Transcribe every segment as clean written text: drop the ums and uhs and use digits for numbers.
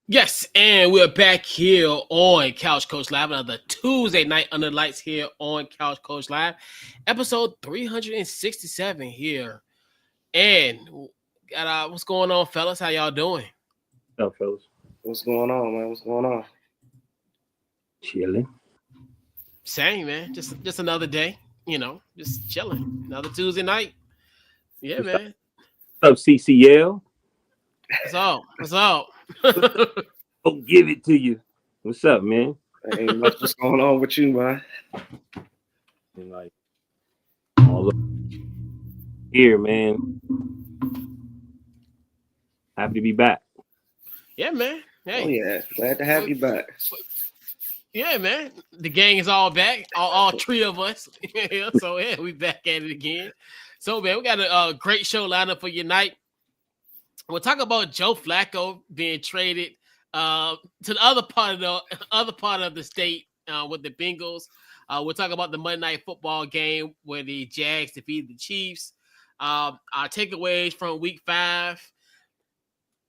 Yes, and we're back here on Couch Coach Live, another Tuesday night under the lights here on Couch Coach Live, episode 367 here. And what's going on, fellas? How y'all doing? What's up, fellas? What's going on, man? What's going on? Chilling. Same, man. Just another day, just chilling. Another Tuesday night. Yeah, What's man. What's up, CCL? What's up? Oh, give it to you. What's up, man? Ain't much what's going on with you, man. And like all up here, man. Happy to be back. Yeah, man. Hey. Oh yeah, glad to have you back. Yeah, man. The gang is all back. All three of us. So yeah, we back at it again. So man, we got a great show lined up for your night. We'll talk about Joe Flacco being traded to the other part of the state with the Bengals. We'll talk about the Monday Night Football game where the Jags defeated the Chiefs. Our takeaways from Week 5.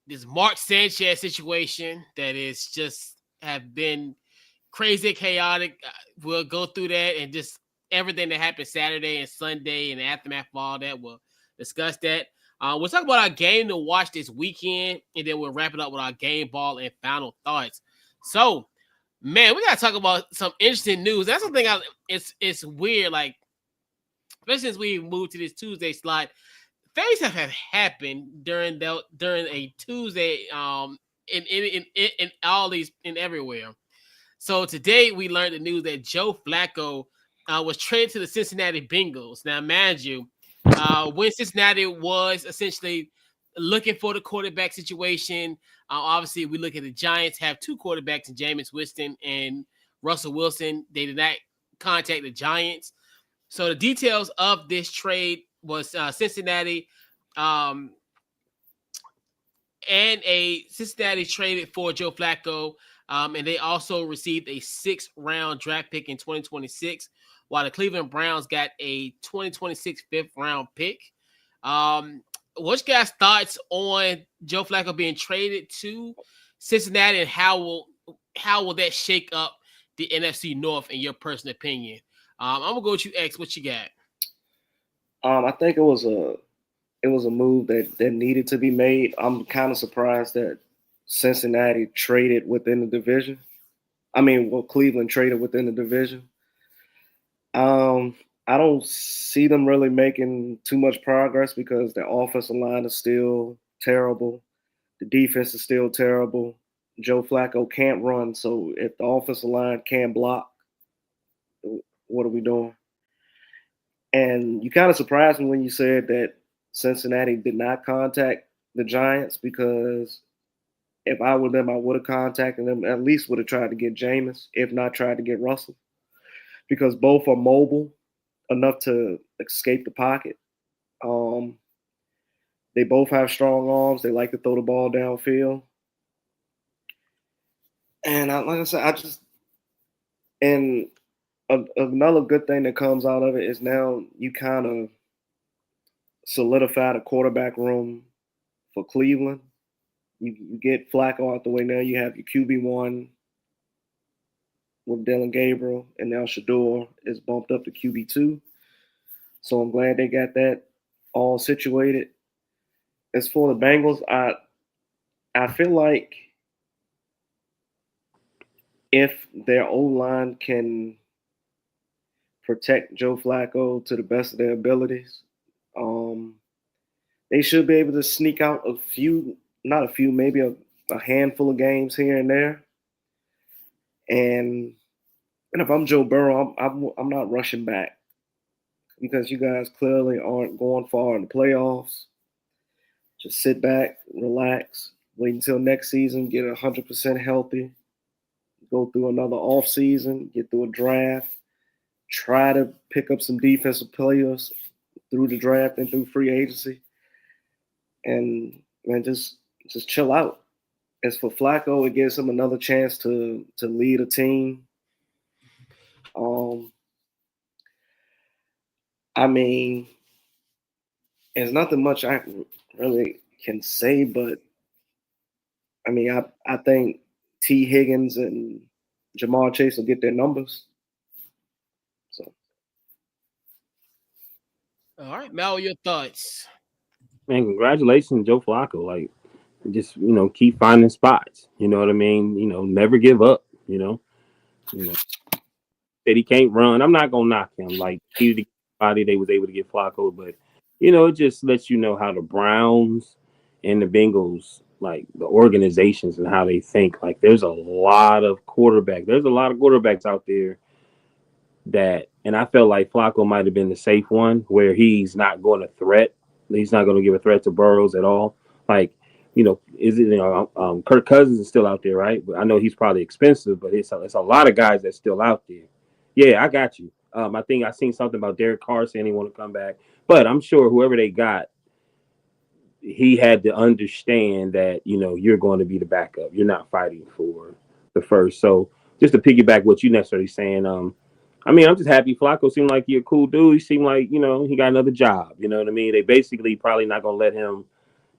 This Mark Sanchez situation that is just have been crazy, chaotic. We'll go through that and just everything that happened Saturday and Sunday and the aftermath of all that. We'll discuss that. We'll talk about our game to watch this weekend, and then we'll wrap it up with our game ball and final thoughts. So, man, we got to talk about some interesting news. That's something it's weird, like, especially since we moved to this Tuesday slot. Things have happened during a Tuesday in all these in everywhere. So today we learned the news that Joe Flacco was traded to the Cincinnati Bengals. Now, mind you, when Cincinnati was essentially looking for the quarterback situation, obviously we look at the Giants have two quarterbacks in Jameis Winston and Russell Wilson. They did not contact the Giants. So the details of this trade was Cincinnati and a Cincinnati traded for Joe Flacco, and they also received a 6th-round draft pick in 2026. While the Cleveland Browns got a 2026 5th-round pick. What's your guys' thoughts on Joe Flacco being traded to Cincinnati, and how will that shake up the NFC North in your personal opinion? I'm gonna go with you, X. What you got? I think it was a move that needed to be made. I'm kind of surprised that Cincinnati traded within the division. Cleveland traded within the division. I don't see them really making too much progress because the offensive line is still terrible. The defense is still terrible. Joe Flacco can't run, so if the offensive line can't block, what are we doing? And you kind of surprised me when you said that Cincinnati did not contact the Giants, because if I were them, I would have contacted them, at least would have tried to get Jameis, if not tried to get Russell, because both are mobile enough to escape the pocket. They both have strong arms. They like to throw the ball downfield. And like I said, another good thing that comes out of it is now you kind of solidify the quarterback room for Cleveland. You get Flacco out the way now. You have your QB1 with Dylan Gabriel, and now Shador is bumped up to QB2. So I'm glad they got that all situated. As for the Bengals, I feel like if their O-line can protect Joe Flacco to the best of their abilities. They should be able to sneak out maybe a handful of games here and there. And if I'm Joe Burrow, I'm not rushing back because you guys clearly aren't going far in the playoffs. Just sit back, relax, wait until next season, get 100% healthy, go through another off season, get through a draft, try to pick up some defensive players through the draft and through free agency, and just chill out. As for Flacco, it gives him another chance to lead a team. I mean, there's nothing much I really can say, but I mean, I think T. Higgins and Jamar Chase will get their numbers. So, All right, Mel, your thoughts? Man, congratulations, Joe Flacco. Like, just keep finding spots. You know what I mean? Never give up. That he can't run. I'm not gonna knock him. Like, he's the body they was able to get Flacco, but it just lets you know how the Browns and the Bengals, like the organizations and how they think. Like, there's a lot of quarterbacks out there that, and I felt like Flacco might have been the safe one where he's not going to threat. He's not going to give a threat to Burrows at all. Like, Kirk Cousins is still out there, right? But I know he's probably expensive, but it's a lot of guys that's still out there. Yeah, I got you. I think I seen something about Derek Carr saying he want to come back, but I'm sure whoever they got, he had to understand that you're going to be the backup. You're not fighting for the first. So just to piggyback what you necessarily saying, I'm just happy. Flacco seemed like he a cool dude. He seemed like he got another job. You know what I mean? They basically probably not gonna let him.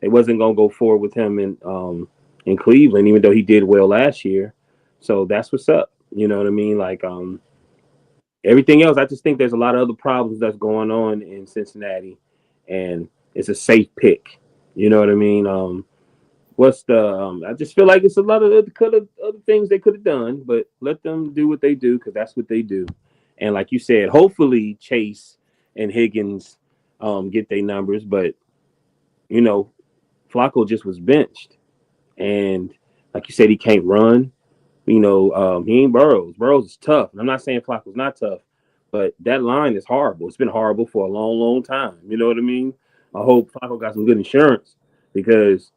They wasn't gonna go forward with him in Cleveland, even though he did well last year. So that's what's up. You know what I mean? Like everything else, I just think there's a lot of other problems that's going on in Cincinnati, and it's a safe pick. You know what I mean? I just feel like it's a lot of other things they could have done, but let them do what they do because that's what they do. And like you said, hopefully Chase and Higgins get their numbers, but Flacco just was benched, and like you said, he can't run. He ain't Burrows. Burrows is tough. And I'm not saying Flacco's not tough, but that line is horrible. It's been horrible for a long, long time. You know what I mean? I hope Flacco got some good insurance because,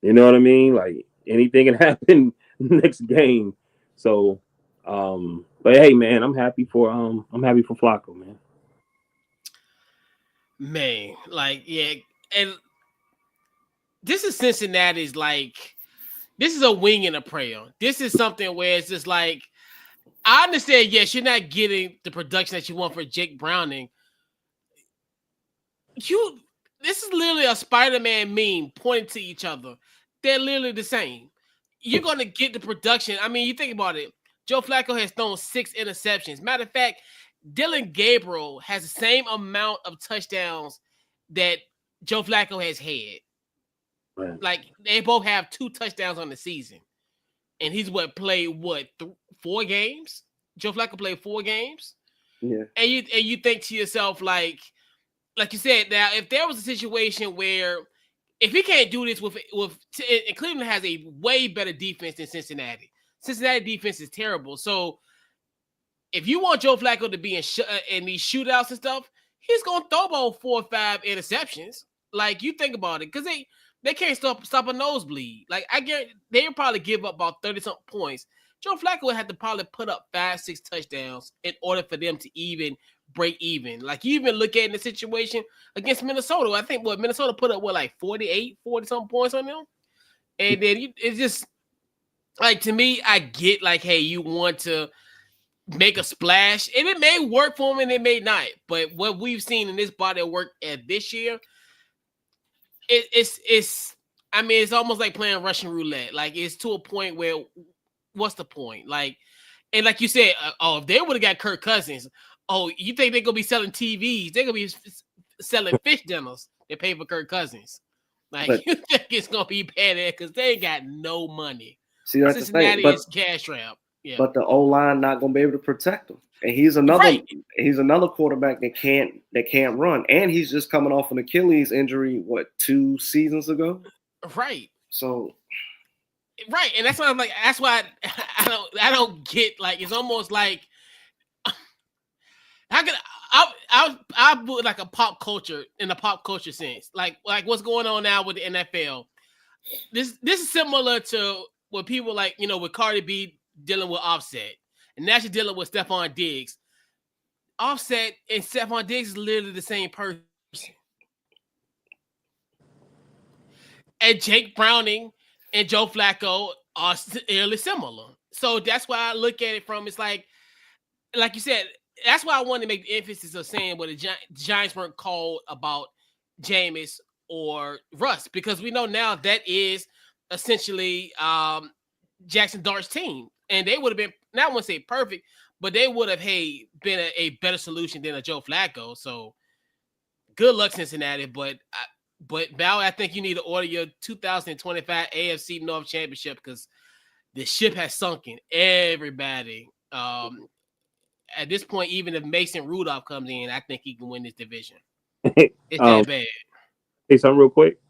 you know what I mean? Like, anything can happen next game. So, but hey, man, I'm happy for Flacco, man. Man, like, yeah, and this is Cincinnati's, like, this is a wing and a prayer. This is something where it's just like, I understand, yes, you're not getting the production that you want for Jake Browning. This is literally a Spider-Man meme pointing to each other. They're literally the same. You're going to get the production. I mean, you think about it. Joe Flacco has thrown 6 interceptions. Matter of fact, Dylan Gabriel has the same amount of touchdowns that Joe Flacco has had. Right. Like, they both have 2 touchdowns on the season. And he's played 4 games? Joe Flacco played 4 games? Yeah. And you think to yourself, like you said, now, if there was a situation where if he can't do this and Cleveland has a way better defense than Cincinnati. Cincinnati defense is terrible. So if you want Joe Flacco to be in these shootouts and stuff, he's going to throw about 4 or 5 interceptions. Like, you think about it, because they can't stop a nosebleed. Like, I guarantee they'll probably give up about 30-something points. Joe Flacco would have to probably put up 5-6 touchdowns in order for them to even break even. Like, you even look at the situation against Minnesota. I think Minnesota put up like 40-something points on them. And then it's just like, to me, I get like, hey, you want to make a splash, and it may work for them and it may not. But what we've seen in this body of work this year, it's almost like playing Russian roulette. Like, it's to a point where what's the point? Like, and like you said, if they would have got Kirk Cousins, you think they're gonna be selling TVs? They're gonna be selling fish dinners. They pay for Kirk Cousins. Like, you think it's gonna be bad because they ain't got no money. See, that's Cincinnati the thing. is cash trap. Yeah. But the O-line not gonna be able to protect them. And he's another quarterback that can't run, and he's just coming off an Achilles injury. What, 2 seasons ago? Right. So, right, and that's why I'm like, that's why I don't get, like, it's almost like how could I put like a pop culture in the pop culture sense, like what's going on now with the NFL. This is similar to what people like, with Cardi B dealing with Offset, and now she's dealing with Stephon Diggs. Offset and Stephon Diggs is literally the same person. And Jake Browning and Joe Flacco are fairly similar. So that's why I look at it from, it's like you said, that's why I wanted to make the emphasis of saying what the Giants weren't called about Jameis or Russ, because we know now that is essentially Jackson Dart's team. And they would have been, now I won't say perfect, but they would have been a better solution than a Joe Flacco. So good luck, Cincinnati. But Val, I think you need to order your 2025 AFC North Championship, because the ship has sunken. Everybody. At this point, even if Mason Rudolph comes in, I think he can win this division. It's that bad. Say something real quick.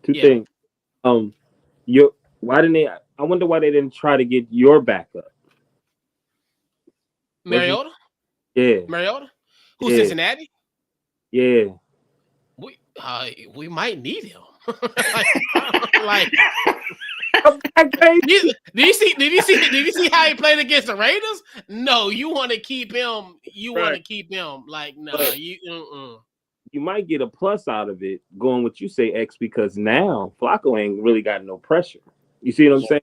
Two things. Why didn't they? I wonder why they didn't try to get your backup. Mariota? Yeah. Mariota? Who's Cincinnati? Yeah. We might need him. like did you see how he played against the Raiders? No, you want to keep him. Want to keep him. Like, no, you might get a plus out of it going what you say, X, because now Flacco ain't really got no pressure. You see what I'm saying?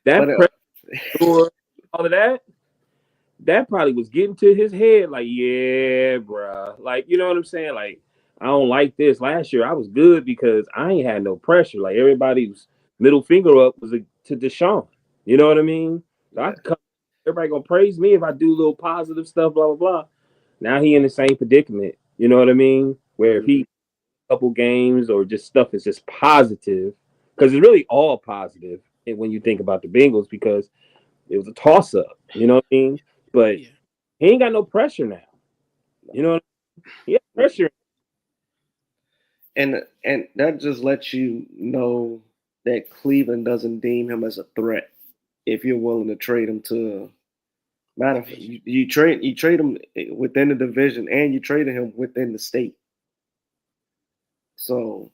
That pressure, all of that probably was getting to his head. Like, yeah, bruh. Like, you know what I'm saying? Like, I don't like this. Last year I was good because I ain't had no pressure. Like, everybody's middle finger up was to Deshaun. You know what I mean? So everybody gonna praise me if I do little positive stuff, blah, blah, blah. Now he in the same predicament. You know what I mean? Where if he a couple games or just stuff is just positive, because it's really all positive when you think about the Bengals, because it was a toss-up. You know what I mean? But he ain't got no pressure now. You know what I mean? He has pressure. And that just lets you know that Cleveland doesn't deem him as a threat if you're willing to trade him to. Matter of fact, you trade him within the division, and you traded him within the state. So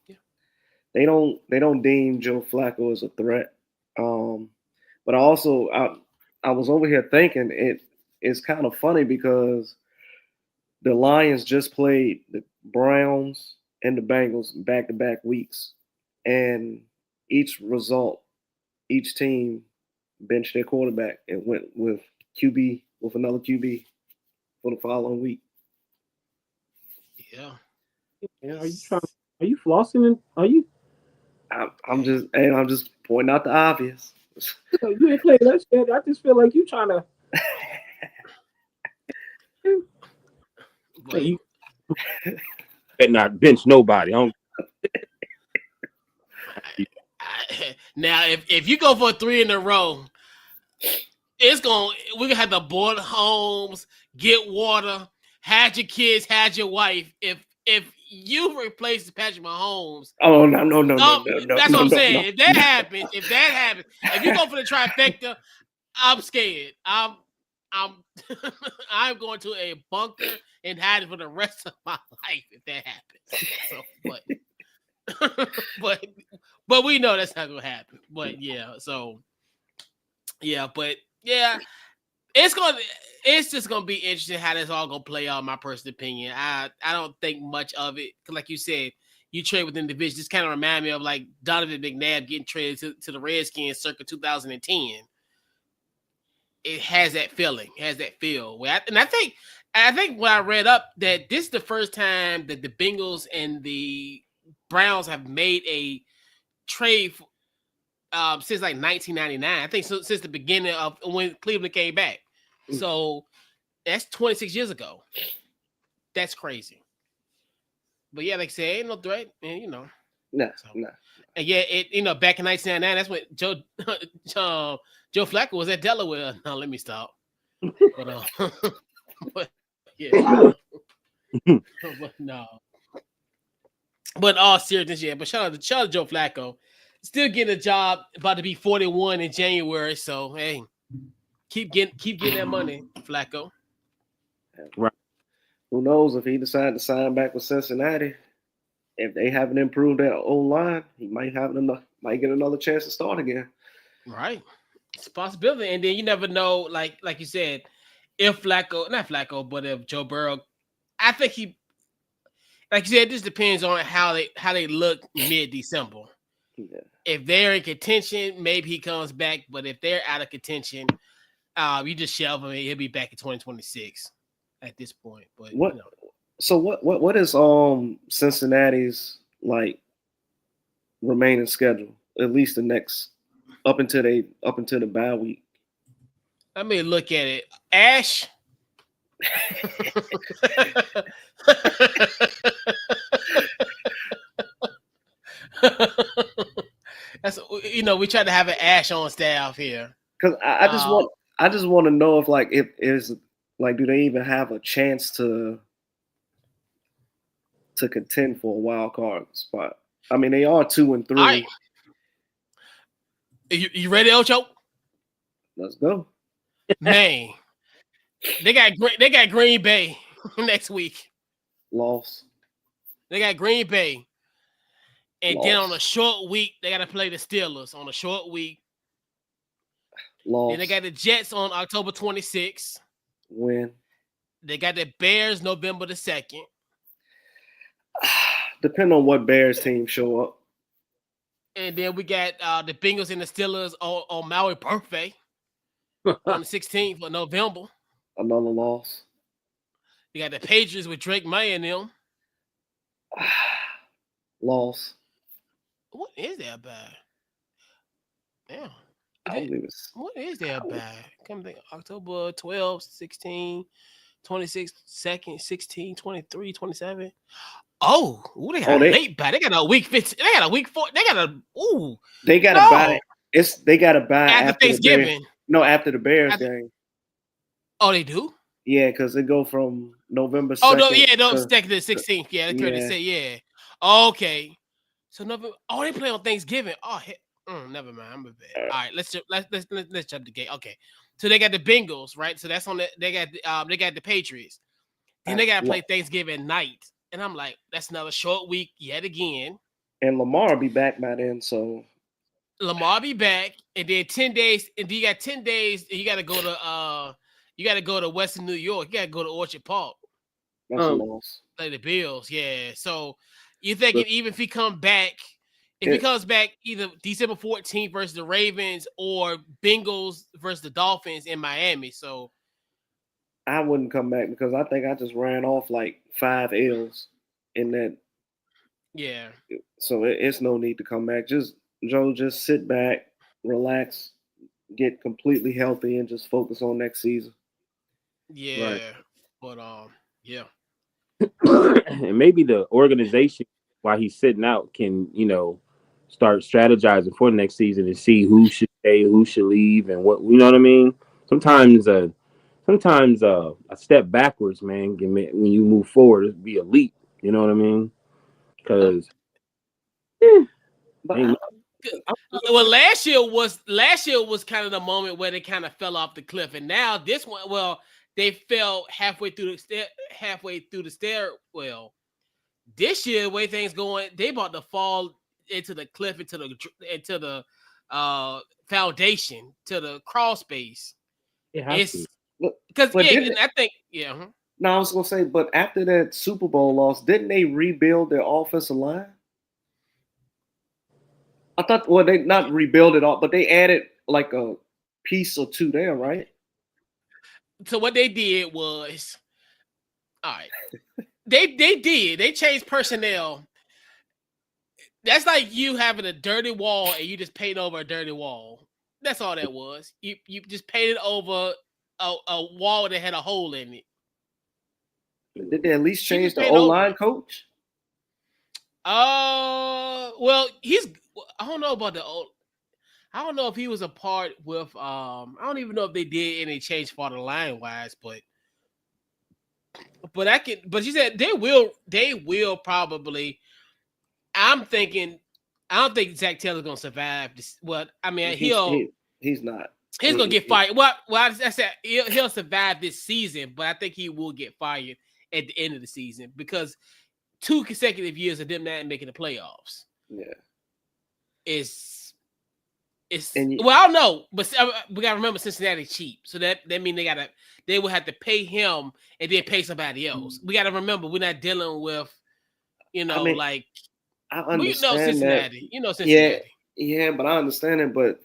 they don't deem Joe Flacco as a threat. But also I was over here thinking it's kind of funny because the Lions just played the Browns and the Bengals back-to-back weeks, and each team benched their quarterback and went with another QB for the following week. Yeah. Are you flossing? I'm just pointing out the obvious. You ain't playing that shit. I just feel like you trying to. You better not bench nobody. Now, if you go for 3 in a row, we're gonna have to board homes, get water, had your kids, had your wife. If you replace Patrick Mahomes, no. That's what I'm saying. If that happens, if you go for the trifecta, I'm scared. I'm I'm going to a bunker and hide for the rest of my life if that happens. So, but we know that's not gonna happen. But it's just gonna be interesting how this all gonna play out. My personal opinion, I don't think much of it, because like you said, you trade within the division. This kind of remind me of like Donovan McNabb getting traded to the Redskins circa 2010. It has that feeling, has that feel. And I think when I read up that this is the first time that the Bengals and the Browns have made a trade since like 1999. I think since the beginning of when Cleveland came back. So that's 26 years ago. That's crazy. But yeah, like I said, ain't no threat, and No. And back in 1999, that's when Joe Flacco was at Delaware. No, let me stop. But But yeah, but no. But all seriousness, yeah. But shout out to Joe Flacco, still getting a job. About to be 41 in January. So hey, keep getting that money, Flacco. Right. Who knows if he decides to sign back with Cincinnati? If they haven't improved their own line, he might get another chance to start again. Right, it's a possibility. And then you never know, like you said, if Flacco, not Flacco, but if Joe Burrow, I think he, like you said, this depends on how they look mid-December. Yeah. If they're in contention, maybe he comes back. But if they're out of contention, you just shelve him. He'll be back in 2026 at this point. But What? you know. So what is Cincinnati's like remaining schedule? At least the next up until the bye week. Let me look at it. Ash. That's we try to have an Ash on staff here. Because I just want to know if like do they even have a chance to contend for a wild card spot? I mean, they are 2-3. All right. You ready, Ocho? Let's go. Man, they got Green Bay next week. Loss. They got Green Bay. And Loss. then on a short week, they got to play the Steelers on a short week. Loss. Then they got the Jets on October 26th. Win. They got the Bears November the 2nd. Depending on what Bears team show up. And then we got the Bengals and the Steelers on Maui birthday on the 16th of November. Another loss. You got the Patriots with Drake May and them. Loss. What is that bad? Damn. What is that bad? Come think October 12, 16, 26, 2nd, 16, 23, 27. Oh, they got a late bye. They got a week 15. They got a week 4. They got a They got to buy. They got to buy after Thanksgiving. After the Bears game. Oh, they do? Yeah, because they go from November 2nd. Oh, no, yeah, no, 2nd to the 16th. Yeah, they yeah. Okay. So November. Oh, they play on Thanksgiving. Oh, never mind. I'm a bit. All right, let's jump the gate. Okay. So they got the Bengals, right? So that's on the they got the Patriots. Then they got to play Thanksgiving night. And I'm like, that's another short week yet again. And Lamar will be back by then, so Lamar be back, and then 10 days, and you got 10 days, and you got to go to Western New York. You got to go to Orchard Park. That's a loss. Play the Bills, yeah. So you thinking even if he comes back, he comes back either December 14th versus the Ravens or Bengals versus the Dolphins in Miami. So I wouldn't come back because I think I just ran off like 5 L's in that. Yeah. So it's no need to come back. Just sit back, relax, get completely healthy, and just focus on next season. Yeah. Right. But yeah. And maybe the organization, while he's sitting out, can start strategizing for the next season and see who should stay, who should leave, and what, you know what I mean. Sometimes a step backwards, man, when you move forward, it'd be elite. You know what I mean? Because well, last year was kind of the moment where they kind of fell off the cliff, and now this one, they fell halfway through the stairwell. This year, the way things going, they about to fall into the cliff, into the foundation, to the crawl space. It's because I think No, I was gonna say, but after that Super Bowl loss, didn't they rebuild their offensive line? I thought, well, they not rebuild it all, but they added like a piece or two there, right? So what they did was, all right, they changed personnel. That's like you having a dirty wall and you just paint over a dirty wall. That's all that was. You just painted over a wall that had a hole in it. Did they at least change the O-line coach? Well, I don't know about I don't know if he was a part with I don't even know if they did any change for the line wise, but But she said they will probably. I'm thinking. I don't think Zach Taylor's gonna survive this. Well, I mean, he's not. He's gonna get fired. Well, I said he'll survive this season, but I think he will get fired at the end of the season because 2 consecutive years of them not making the playoffs. Yeah, it's well, I don't know, but we gotta remember Cincinnati's cheap, so that means they will have to pay him and then pay somebody else. We gotta remember we're not dealing with, like I understand Cincinnati. that. Cincinnati. Yeah, but I understand it, but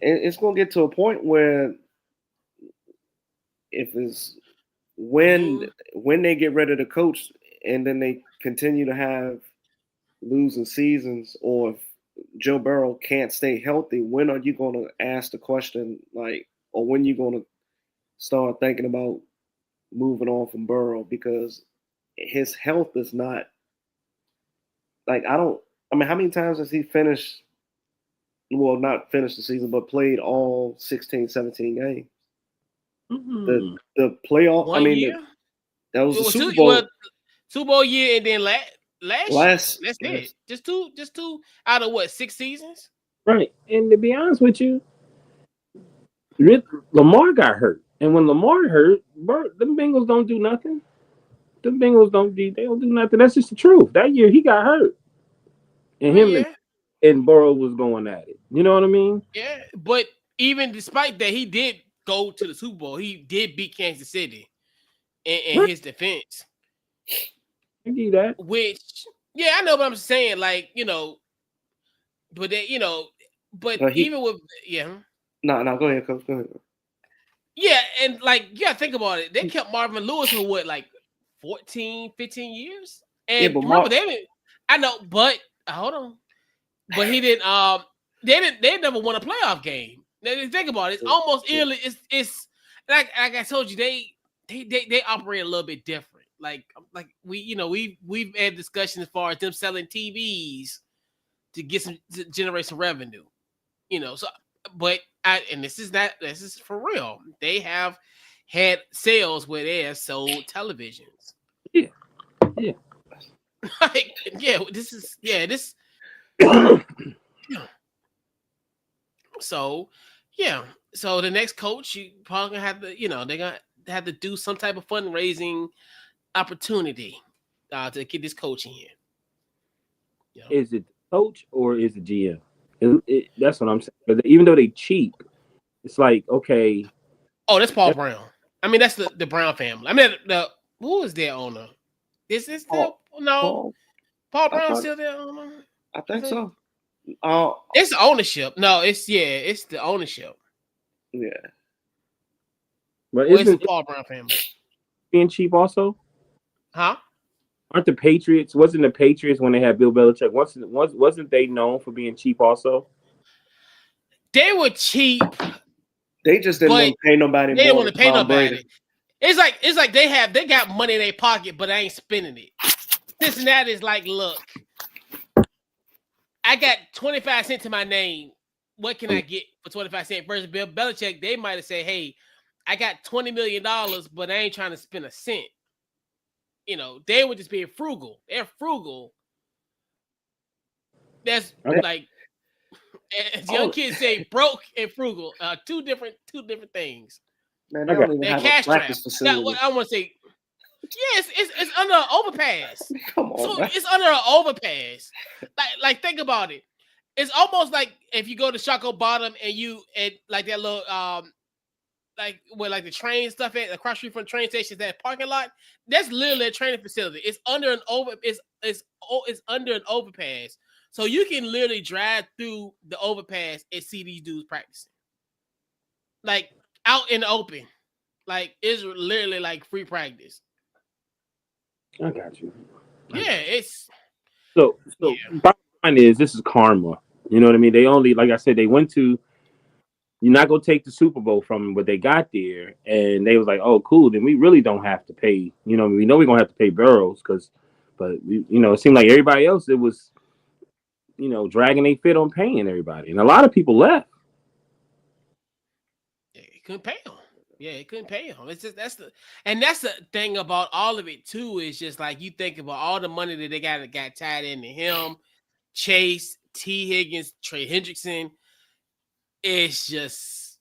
it's gonna get to a point where if it's when they get rid of the coach and then they continue to have losing seasons, or if Joe Burrow can't stay healthy, when are you going to ask the question, or when you going to start thinking about moving on from Burrow? Because his health is not how many times has he finished? Well, not finished the season, but played all 16, 17 games. Mm-hmm. The playoff. That was the Super Bowl. Super Bowl year, and then last year. That's it. Just two out of what, 6 seasons? Right. And to be honest with you, Lamar got hurt, and when Lamar hurt, them Bengals don't do nothing. The Bengals don't do nothing. That's just the truth. That year he got hurt, and and Burrow was going at it. You know what I mean? Yeah, but even despite that, he did go to the Super Bowl. He did beat Kansas City in his defense. I do that. Which, yeah, I know what I'm saying. But even with No, go ahead, Coach. Go ahead. Yeah, and you gotta think about it. They kept Marvin Lewis for what, 14, 15 years? And remember, I know, but hold on. But he didn't. They never won a playoff game. Now, think about it. It's almost eerily. It's like I told you, they operate a little bit different. We've had discussions as far as them selling TVs to generate some revenue. So this is for real. They have had sales where they have sold televisions. Yeah. This. So the next coach, you probably gonna have to, they're gonna have to do some type of fundraising opportunity to get this coach in here. Is it coach or is it GM? That's what I'm saying. But even though they cheap, it's like, okay. Oh, that's Paul Brown. I mean, that's the Brown family. I mean, who is their owner? Is this still Paul Brown still their owner? I think so. It's the ownership. No, it's the ownership. Yeah. But it's the Paul Brown family being cheap also? Huh? Wasn't the Patriots when they had Bill Belichick? Wasn't they known for being cheap also? They were cheap. They just didn't want to pay nobody. They didn't want to pay nobody. It's like they got money in their pocket, but I ain't spending it. Cincinnati is like, look, I got 25 cents to my name. What can I get for 25 cents? Versus Bill Belichick, they might have said, hey, I got $20 million, but I ain't trying to spend a cent. They were just being frugal. They're frugal. That's like, as young kids say, broke and frugal. Two different things. Man, they don't even have a practice facility. What I want to say, yes, it's under an overpass. Come on, so it's under an overpass. Like think about it. It's almost like if you go to Shockoe Bottom and like that little where the train stuff at across the street from the train station, that parking lot. That's literally a training facility. It's under an under an overpass, so you can literally drive through the overpass and see these dudes practicing, out in the open. It's literally free practice. I got you. Yeah, it's so. Bottom line is, this is karma. You know what I mean? They only, like I said, they went to. You're not gonna take the Super Bowl from them, but they got there and they was like, "Oh, cool. Then we really don't have to pay. We know we're gonna have to pay Burrows but it seemed like everybody else. It was, dragging their feet on paying everybody, and a lot of people left. Yeah, you couldn't pay them. Yeah, it couldn't pay him. It's just that's the thing about all of it too. Is just like you think about all the money that they got tied into him, Chase, T. Higgins, Trey Hendrickson. It's just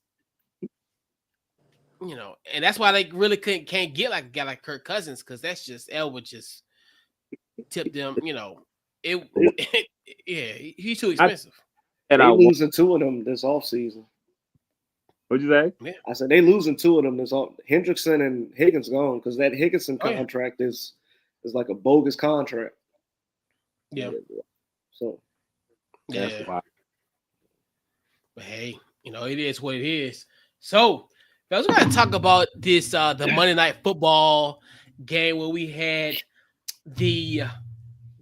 and that's why they really can't get like a guy like Kirk Cousins because that's just Elwood just tipped them. It, They, yeah, he's too I expensive. and they I wa- losing two of them this offseason. what'd you say? Yeah. I said they losing two of them this off. Hendrickson and Higgins gone because that Higginson Oh yeah. contract is like a bogus contract. Yeah. So That's Yeah. why. But hey, it is what it is. So, guys, we gotta talk about this the Monday Night Football game where we had the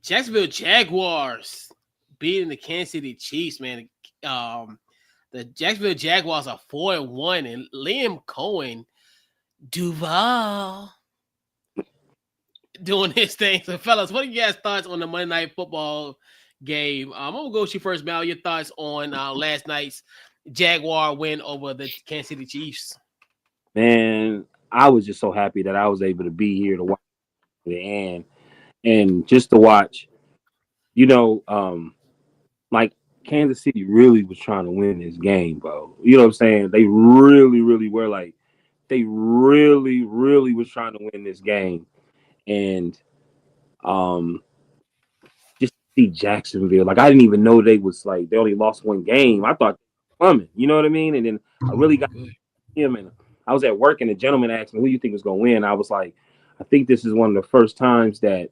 Jacksonville Jaguars beating the Kansas City Chiefs, man. The Jacksonville Jaguars are 4-1, and Liam Cohen Duval doing his thing. So, fellas, what are you guys' thoughts on the Monday Night Football game? I'm gonna go with you first, Mal. Your thoughts on last night's Jaguar win over the Kansas City Chiefs? Man, I was just so happy that I was able to be here to watch it and just to watch, like Kansas City really was trying to win this game, bro. You know what I'm saying? They really, really were like, they really, really was trying to win this game. And um just see Jacksonville. Like I didn't even know they only lost one game. I thought they were coming, you know what I mean? And then I really got him and I was at work and the gentleman asked me who you think was gonna win. I was like, I think this is one of the first times that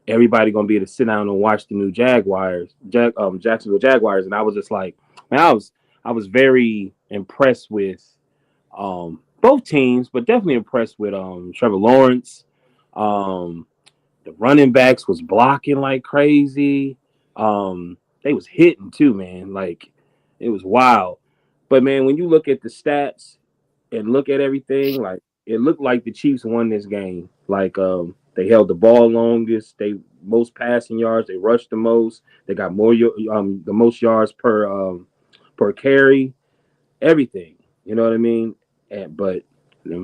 everybody gonna be able to sit down and watch the new Jacksonville Jaguars. And I was just like, man, I was very impressed with both teams, but definitely impressed with Trevor Lawrence. Um, the running backs was blocking like crazy. They was hitting too, man. Like it was wild. But man, when you look at the stats and look at everything, like it looked like the Chiefs won this game. Like they held the ball longest, they most passing yards, they rushed the most, they got the most yards per carry, everything. You know what I mean? But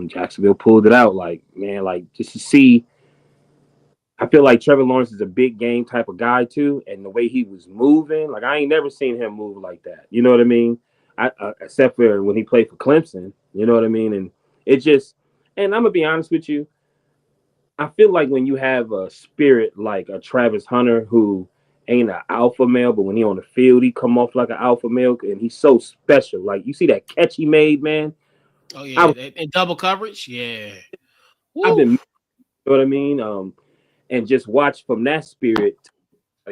Jacksonville pulled it out. Like man, like just to see. I feel like Trevor Lawrence is a big game type of guy too, and the way he was moving, like I ain't never seen him move like that. You know what I mean? Except for when he played for Clemson. You know what I mean? And it just, and I'm gonna be honest with you, I feel like when you have a spirit like a Travis Hunter who ain't an alpha male, but when he on the field, he come off like an alpha male, and he's so special. Like you see that catch he made, man. Oh I, yeah, and double coverage. Yeah. I've Woo. been, you know what I mean? And just watch from that spirit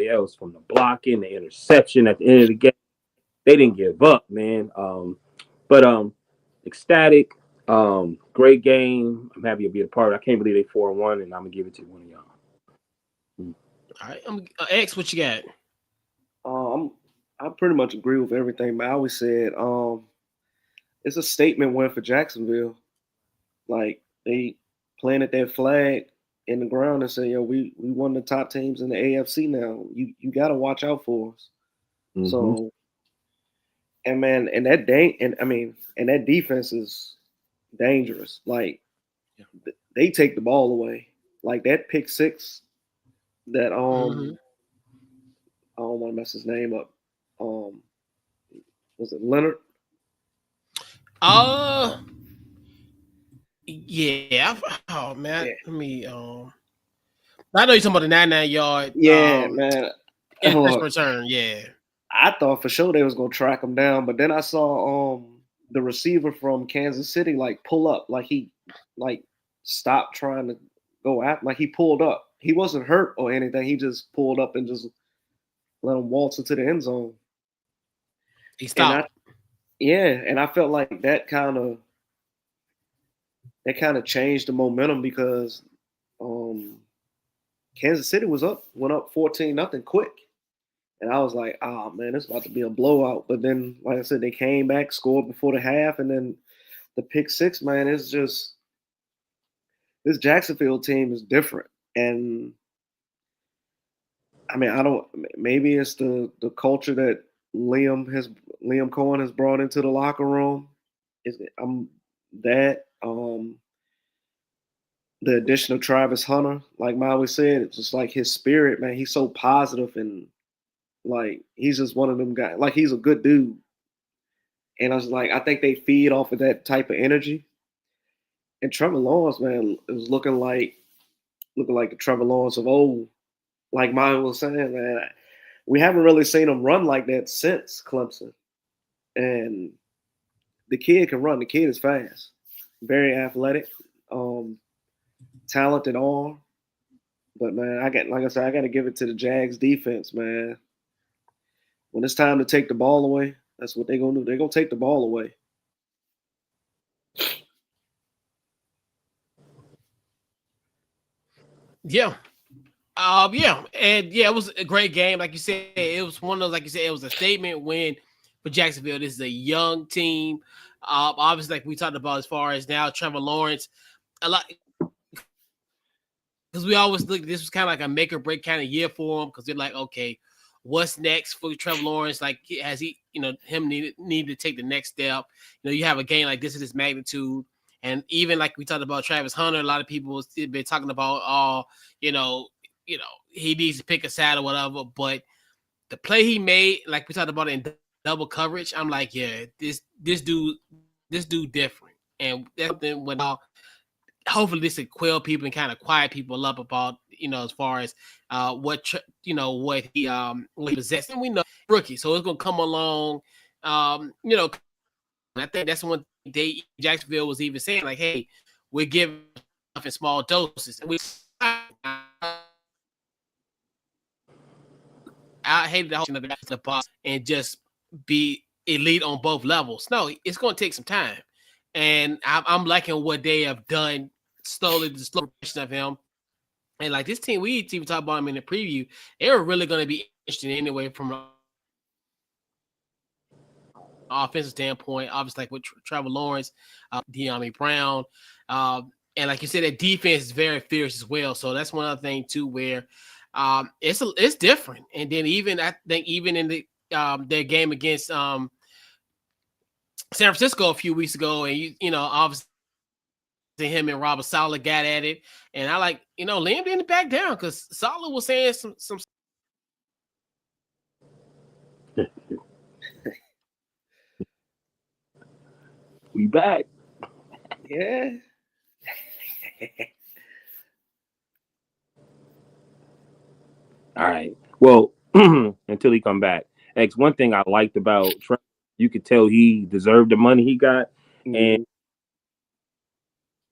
else from the blocking, the interception at the end of the game. They didn't give up, man. But ecstatic, great game. I'm happy to be a part of it. I can't believe they 4-1, and I'm gonna give it to one of y'all. All right, X, what you got? I pretty much agree with everything. But I always said it's a statement win for Jacksonville. Like they planted that flag in the ground and say, "Yo, we one of the top teams in the AFC now. You got to watch out for us." Mm-hmm. So, and man, and that defense is dangerous. Like they take the ball away. Like that pick six that I don't want to mess his name up. Was it Leonard? Yeah. Oh man, Yeah. let me. I know you're talking about the 99-yard. Yeah, man. Interception return. Yeah. I thought for sure they was gonna track him down, but then I saw the receiver from Kansas City like pull up, like he like stopped trying to go out, like he pulled up. He wasn't hurt or anything. He just pulled up and just let him waltz into the end zone. He stopped. And I felt like that kind of changed the momentum because Kansas City went up 14-0 quick. And I was like, oh man, it's about to be a blowout. But then, like I said, they came back, scored before the half, and then the pick six, man, it's just this Jacksonville team is different. And I mean, maybe it's the culture that Liam Cohen has brought into the locker room. That The addition of Travis Hunter, like Maui said, it's just like his spirit, man. He's so positive and like he's just one of them guys. Like he's a good dude. And I was like, I think they feed off of that type of energy. And Trevor Lawrence, man, is looking like the Trevor Lawrence of old. Like Maui was saying, man, we haven't really seen him run like that since Clemson. And the kid can run. The kid is fast, very athletic, talented arm. But man, like I said, I got to give it to the Jags defense, man. When it's time to take the ball away, that's what they're gonna do. They're gonna take the ball away. Yeah. Yeah, and yeah, it was a great game. Like you said, it was one of those, like you said, it was a statement win for Jacksonville. This is a young team. Obviously, like we talked about as far as now, Trevor Lawrence, a lot because we always look. This was kind of like a make or break kind of year for him because they're like, okay, what's next for Trevor Lawrence? Like, has he, him need to take the next step? You have a game like this of this magnitude, and even like we talked about Travis Hunter, a lot of people have been talking about, he needs to pick a side or whatever. But the play he made, like we talked about in double coverage, I'm like, yeah, this dude different, and that's when hopefully this will quell people and kind of quiet people up about as far as what he possesses. And we know rookie, so it's gonna come along. I think that's one thing Jacksonville was even saying, like, hey, we're giving stuff in small doses, and we. I hated the whole of the box and just be elite on both levels. No, it's going to take some time, and I'm liking what they have done slowly, the slow progression of him. And like this team, we even talked about him in the preview. They were really going to be interesting anyway from an offensive standpoint. Obviously, like with Trevor Lawrence, De'Ami Brown, and like you said, that defense is very fierce as well. So that's one other thing too, where it's different. And then I think even in the their game against San Francisco a few weeks ago, and obviously him and Robert Saleh got at it, and I like Liam didn't back down because Saleh was saying some. We back. Yeah. All right. Well, until he come back. One thing I liked about Trump, you could tell he deserved the money he got, and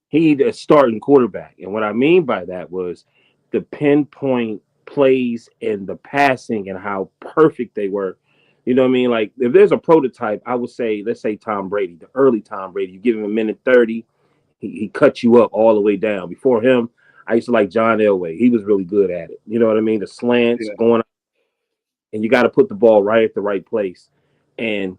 he's a starting quarterback. And what I mean by that was the pinpoint plays and the passing and how perfect they were. You know what I mean? Like if there's a prototype, I would say, let's say Tom Brady, the early Tom Brady. You give him a minute 30, he cuts you up all the way down. Before him, I used to like John Elway. He was really good at it. You know what I mean? The slants going up, and you got to put the ball right at the right place. And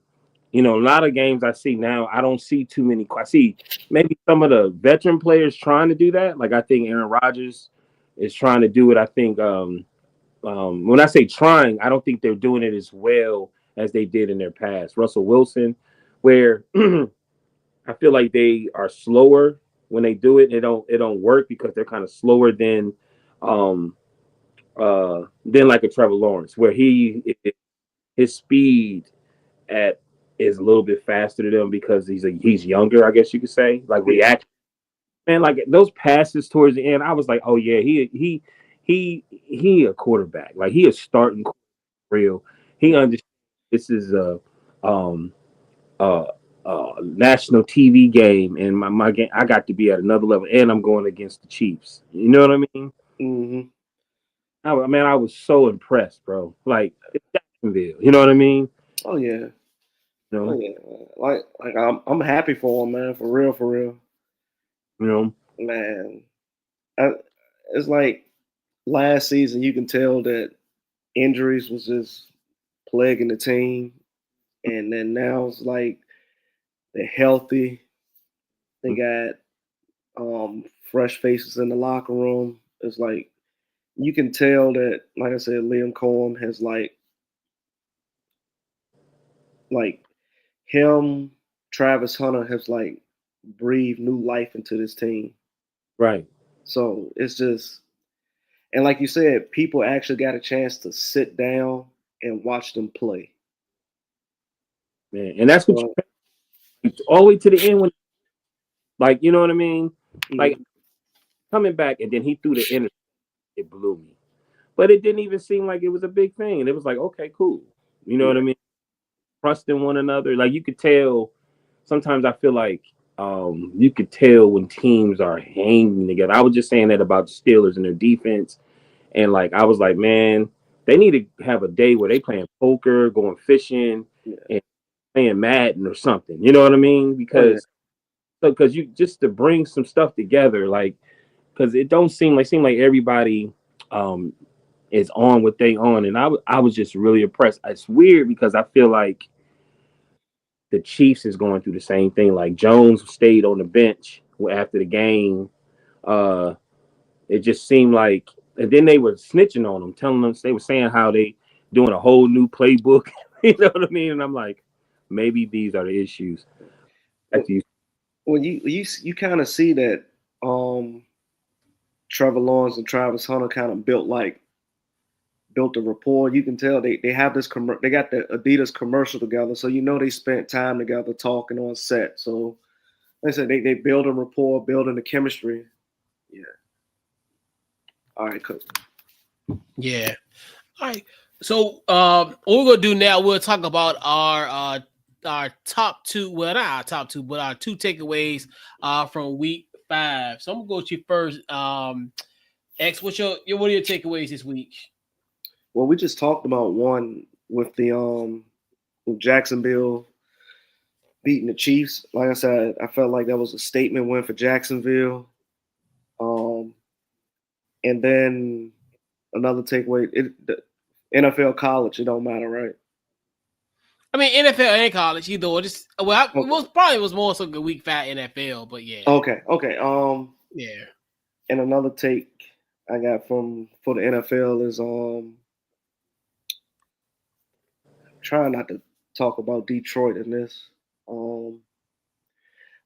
a lot of games I see now, I don't see too many. I see maybe some of the veteran players trying to do that. Like I think Aaron Rodgers is trying to do it. I think when I say trying, I don't think they're doing it as well as they did in their past. Russell Wilson, where I feel like they are slower when they do it. It don't work because they're kind of slower than like a Trevor Lawrence, where his speed is a little bit faster than them because he's younger, I guess you could say. Like reaction, man, like those passes towards the end, I was like, oh yeah, he a quarterback. Like he is starting real. He understands this is um national TV game, and my game, I got to be at another level, and I'm going against the Chiefs. You know what I mean? Mm-hmm. I was so impressed, bro. Like it's Jacksonville. You know what I mean? Oh yeah. You know? Oh yeah. Like I'm happy for him, man. For real, for real. You know? Man, it's like last season. You can tell that injuries was just plaguing the team, and then now it's like they're healthy. They got fresh faces in the locker room. It's like you can tell that, like I said, Liam Cohen has like him, Travis Hunter has like breathe new life into this team. Right. So it's just, and like you said, people actually got a chance to sit down and watch them play. Man. And that's what So, you all the way to the end when, like, you know what I mean? Like mhm. coming back and then he threw the interception, it blew me. But it didn't even seem like it was a big thing. And it was like, okay, cool. You know what I Yeah, mean? Trusting one another. Like you could tell sometimes I feel like you could tell when teams are hanging together. I was just saying that about the Steelers and their defense. And like I was like, man, they need to have a day where they playing poker, going fishing, yeah. and playing Madden or something. You know what I mean? Oh yeah. Because you just to bring some stuff together, like because it don't seem like everybody um is on what they on, and I was just really impressed. It's weird because I feel like the Chiefs is going through the same thing. Like Jones stayed on the bench after the game. Uh, it just seemed like, and then they were snitching on them, telling them they were saying how they doing a whole new playbook. You know what I mean? And I'm like, maybe these are the issues. Back Well, to you. well, you kind of see that um, Trevor Lawrence and Travis Hunter kind of built a rapport. You can tell they have this they got the Adidas commercial together, so you know they spent time together talking on set. So like I said, they build a rapport, building the chemistry. Yeah. All right, coach. Yeah. All right. So what we're gonna do now, we'll talk about our top two, well not our top two, but our two takeaways from week 5. So I'm gonna go to you first. X, what are your takeaways this week? Well, we just talked about one with Jacksonville beating the Chiefs. Like I said, I felt like that was a statement win for Jacksonville. Um, and then another takeaway, the NFL college, it don't matter, right? I mean NFL and college, either or just it Okay. was probably was more so good week 5 NFL, but yeah. Okay. Yeah. And another take I got for the NFL is trying not to talk about Detroit in this. Um,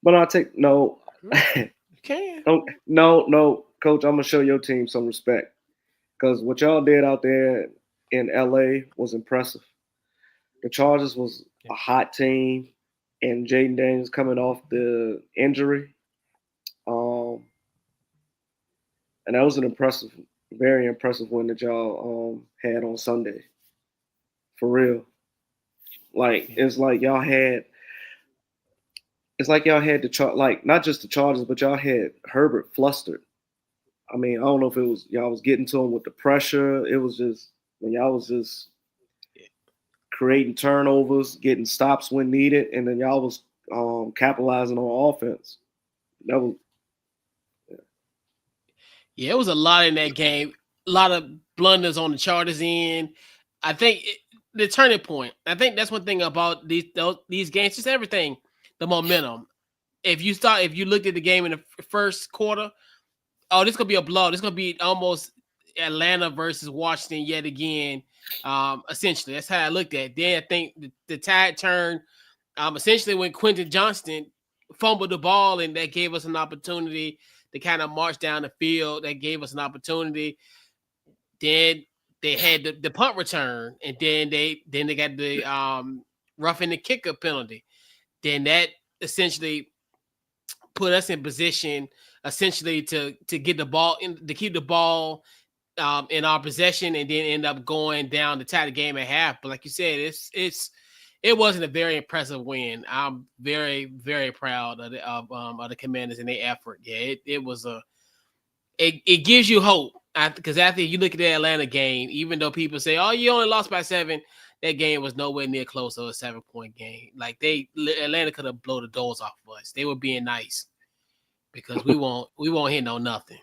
but I'll take no. Okay. No, coach. I'm gonna show your team some respect because what y'all did out there in LA was impressive. The Chargers was a hot team, and Jaden Daniels coming off the injury, um, and that was an impressive, very impressive win that y'all had on Sunday. For real, like it's like y'all had like not just the Chargers, but y'all had Herbert flustered. I mean, I don't know if it was y'all was getting to him with the pressure. It was just when y'all was just creating turnovers, getting stops when needed, and then y'all was capitalizing on offense. That was Yeah, it was a lot in that game. A lot of blunders on the Chargers end. I think the turning point. I think that's one thing about these games. Just everything, the momentum. If you looked at the game in the first quarter, oh, this gonna be a blow. This gonna be almost Atlanta versus Washington yet again. Essentially, that's how I looked at it. Then I think the tide turned. Essentially when Quentin Johnston fumbled the ball, and that gave us an opportunity to kind of march down the field. That gave us an opportunity. Then they had the punt return, and then they got the roughing the kicker penalty. Then that essentially put us in position essentially to get the ball to keep the ball in our possession, and then end up going down to tie the game at half. But like you said, it wasn't a very impressive win. I'm very, very proud of the Commanders and their effort. Yeah, it was it gives you hope because after you look at the Atlanta game, even though people say, "Oh, you only lost by 7," that game was nowhere near close to a 7-point game. Like Atlanta could have blown the doors off of us. They were being nice because we won't hit no nothing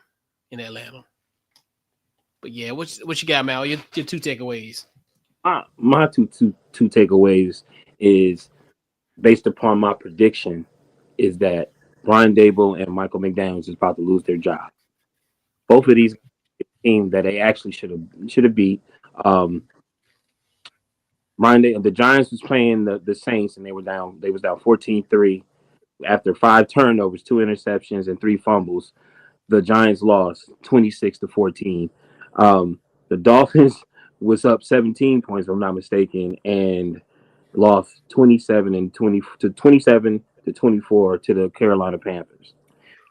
in Atlanta. But yeah, what you got, Mal? Your two takeaways. My two takeaways is based upon my prediction is that Brian Dable and Michael McDaniels is about to lose their job. Both of these teams that they actually should have beat. Um, the Giants was playing the Saints and they was down 14-3. after 5 turnovers, 2 interceptions, and 3 fumbles, the Giants lost 26-14. The Dolphins was up 17 points, if I'm not mistaken, and lost 27-24 to the Carolina Panthers.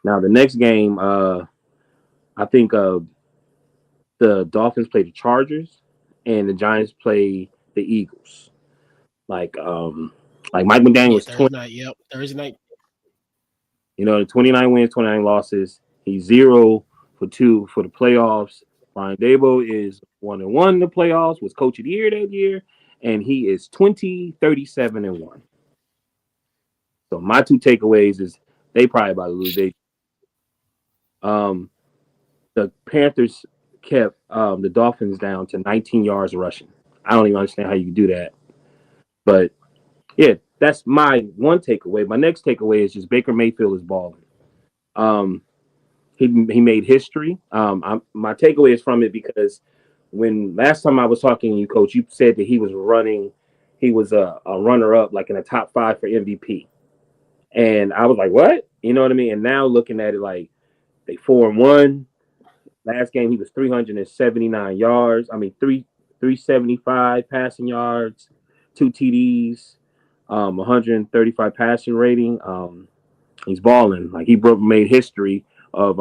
Now the next game, I think the Dolphins play the Chargers, and the Giants play the Eagles. Like Mike Yeah, McDaniel's Thursday night. Yep, Thursday night. 29 wins, 29 losses. He's 0-2 for the playoffs. Brian Dable is 1-1 in the playoffs, was coach of the year that year, and he is 37-1. So my 2 takeaways is they probably about to lose. The Panthers kept the Dolphins down to 19 yards rushing. I don't even understand how you do that. But yeah, that's my one takeaway. My next takeaway is just Baker Mayfield is balling. He made history. My takeaway is from it because when last time I was talking to you, Coach, you said that he was a runner-up, like in the top 5 for MVP. And I was like, what? You know what I mean? And now looking at it, like, they 4-1. Last game, he was 379 yards. 375 passing yards, 2 TDs, 135 passing rating. He's balling. Like, he made history of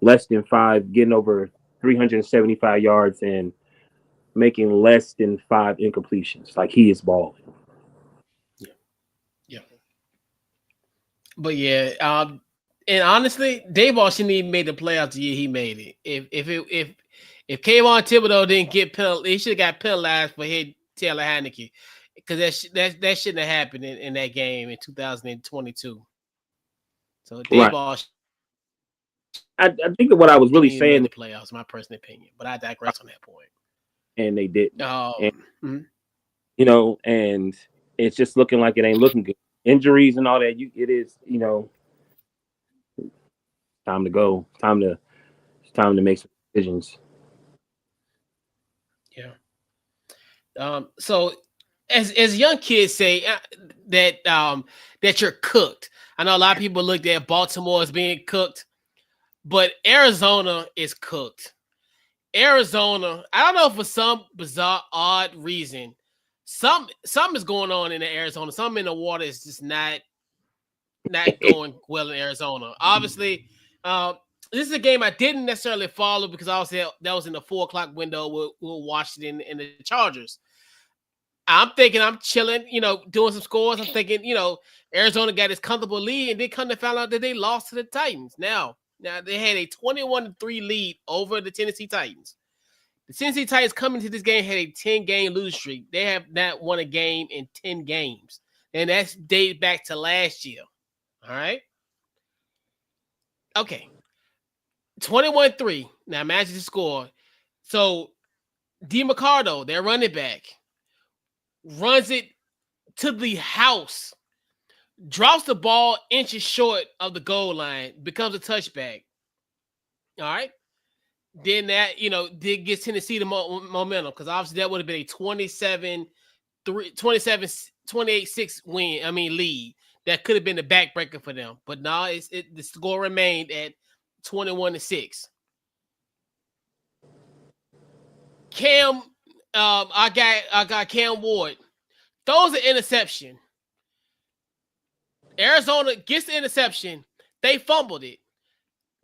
less than 5, getting over 375 yards and making less than 5 incompletions. Like, he is balling. Yeah. But yeah, and honestly, Dayball shouldn't even made the playoffs the year he made it. If Kayvon Thibodeau didn't get penalized, he should have got penalized for hitting Taylor Heineke, because that shouldn't have happened in that game in 2022. So Dayball Right. I think that what I was really made saying, the playoffs, my personal opinion, but I digress on that point. and they didn't. Mhm. And it's just looking like it ain't looking good. Injuries and all that. It is, time to go. It's time to make some decisions. Yeah. So as young kids say that you're cooked. I know a lot of people looked at Baltimore as being cooked, but Arizona is cooked. Arizona, I don't know, for some bizarre, odd reason, something is going on in Arizona. Something in the water is just not going well in Arizona. Obviously, this is a game I didn't necessarily follow because obviously that was in the 4:00 window with Washington and the Chargers. I'm thinking I'm chilling, doing some scores. I'm thinking, Arizona got this comfortable lead, and then come to find out that they lost to the Titans. Now they had a 21-3 lead over the Tennessee Titans. The Tennessee Titans coming to this game had a 10-game losing streak. They have not won a game in 10 games. And that's dated back to last year. All right? Okay. 21-3. Now imagine the score. So DeMarcado, their running back, runs it to the house, drops the ball inches short of the goal line, becomes a touchback. All right? Then that, did get Tennessee the momentum, because obviously that would have been a 28-6 lead. That could have been the backbreaker for them. But now the score remained at 21-6. Cam, I got Cam Ward throws an interception. Arizona gets the interception. They fumbled it.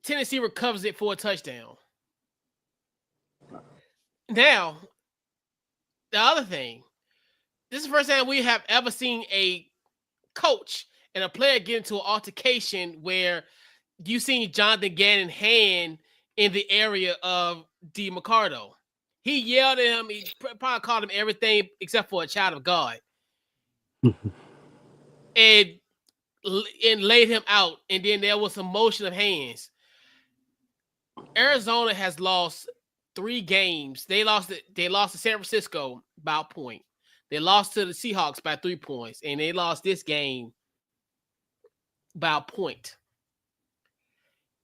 Tennessee recovers it for a touchdown. Now, the other thing, this is the first time we have ever seen a coach and a player get into an altercation where you seen Jonathan Gannon hand in the area of DeMarcado. He yelled at him. He probably called him everything except for a child of God. and laid him out. And then there was some motion of hands. Arizona has lost 3 games. They lost to San Francisco by a point. They lost to the Seahawks by 3 points. And they lost this game by a point.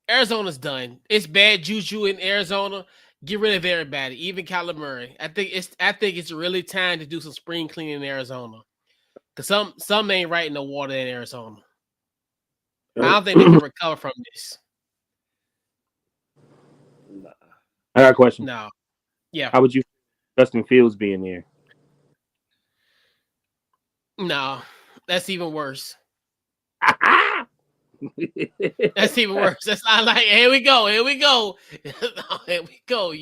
Arizona's done. It's bad juju in Arizona. Get rid of everybody, even Kyler Murray. I think it's really time to do some spring cleaning in Arizona, because some ain't right in the water in Arizona. I don't think they can recover from this. I got a question. No. Yeah. How would you Justin Fields being there? No. That's even worse. That's even worse. That's not like, here we go. Here we go. Here we go.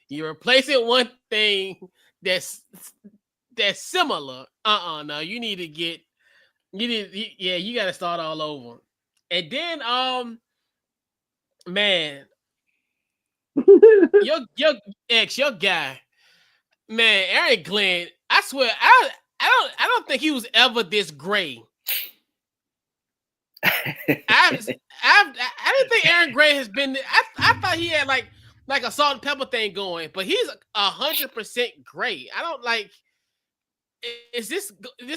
You're replacing one thing that's similar. No, you need to you got to start all over. And then, man, your guy, man, Aaron Glenn. I swear, I don't think he was ever this great. I didn't think Aaron Gray has been. I thought he had like a salt and pepper thing going, but he's 100% great. I don't like. Is this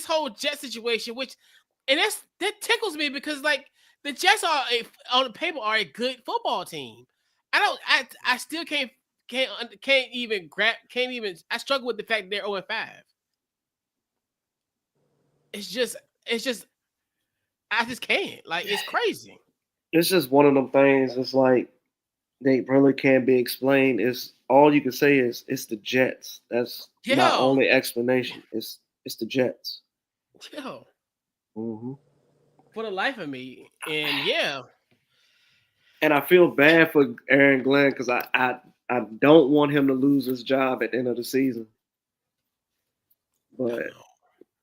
whole Jet situation, and that tickles me because like the Jets on the paper are a good football team. I still can't even. I struggle with the fact they're 0-5. It's just. I just can't. Like, it's crazy. It's just one of them things. It's like they really can't be explained. It's all you can say is it's the Jets. That's not only explanation. It's the Jets. Yeah. Mm-hmm. For the life of me, and yeah. And I feel bad for Aaron Glenn because I don't want him to lose his job at the end of the season. But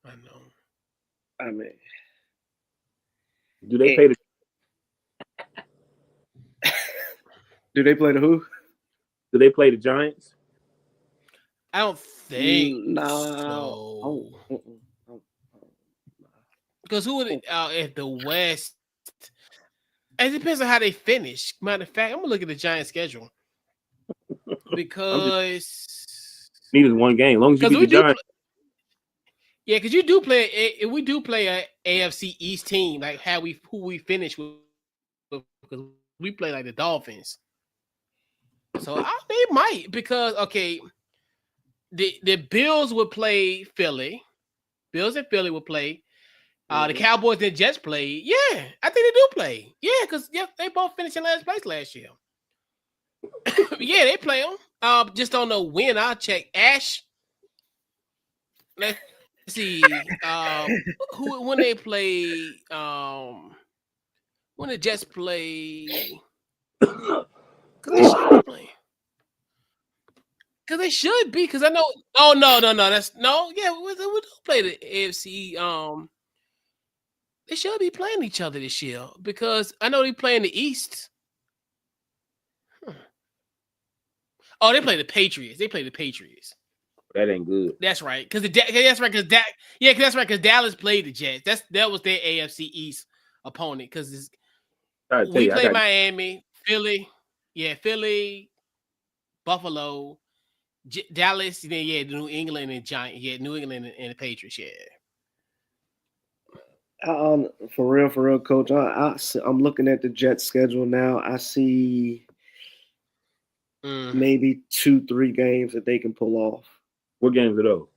I know. I mean. Do they play the? Do they play the who? Do they play the Giants? I don't think so. Because who would at the West? It depends on how they finish. Matter of fact, I'm gonna look at the Giants' schedule because needed one game. As long as you beat the Giants. Yeah, because you do play. We do play a AFC East team, like who we finish with, because we play like the Dolphins. So they might, because the Bills would play Philly. Bills and Philly would play. The Cowboys and Jets play. Yeah, I think they do play. Yeah, because they both finished in last place last year. Yeah, they play them. Just don't know when. I'll check. Ash. Let's see. When they play. When the Jets play. Because they should be. Because I know. Oh no. That's no. Yeah, we do play the AFC. They should be playing each other this year because I know they play in the East. Oh, they play the Patriots. That ain't good. That's right. Because Dallas played the Jets. That was their AFC East opponent. Because we play Miami, Philly, Philly, Buffalo, Dallas, then New England and Giants, New England and the Patriots, For real, Coach. I'm looking at the Jets schedule now. I see maybe 2-3 games that they can pull off. What games are those?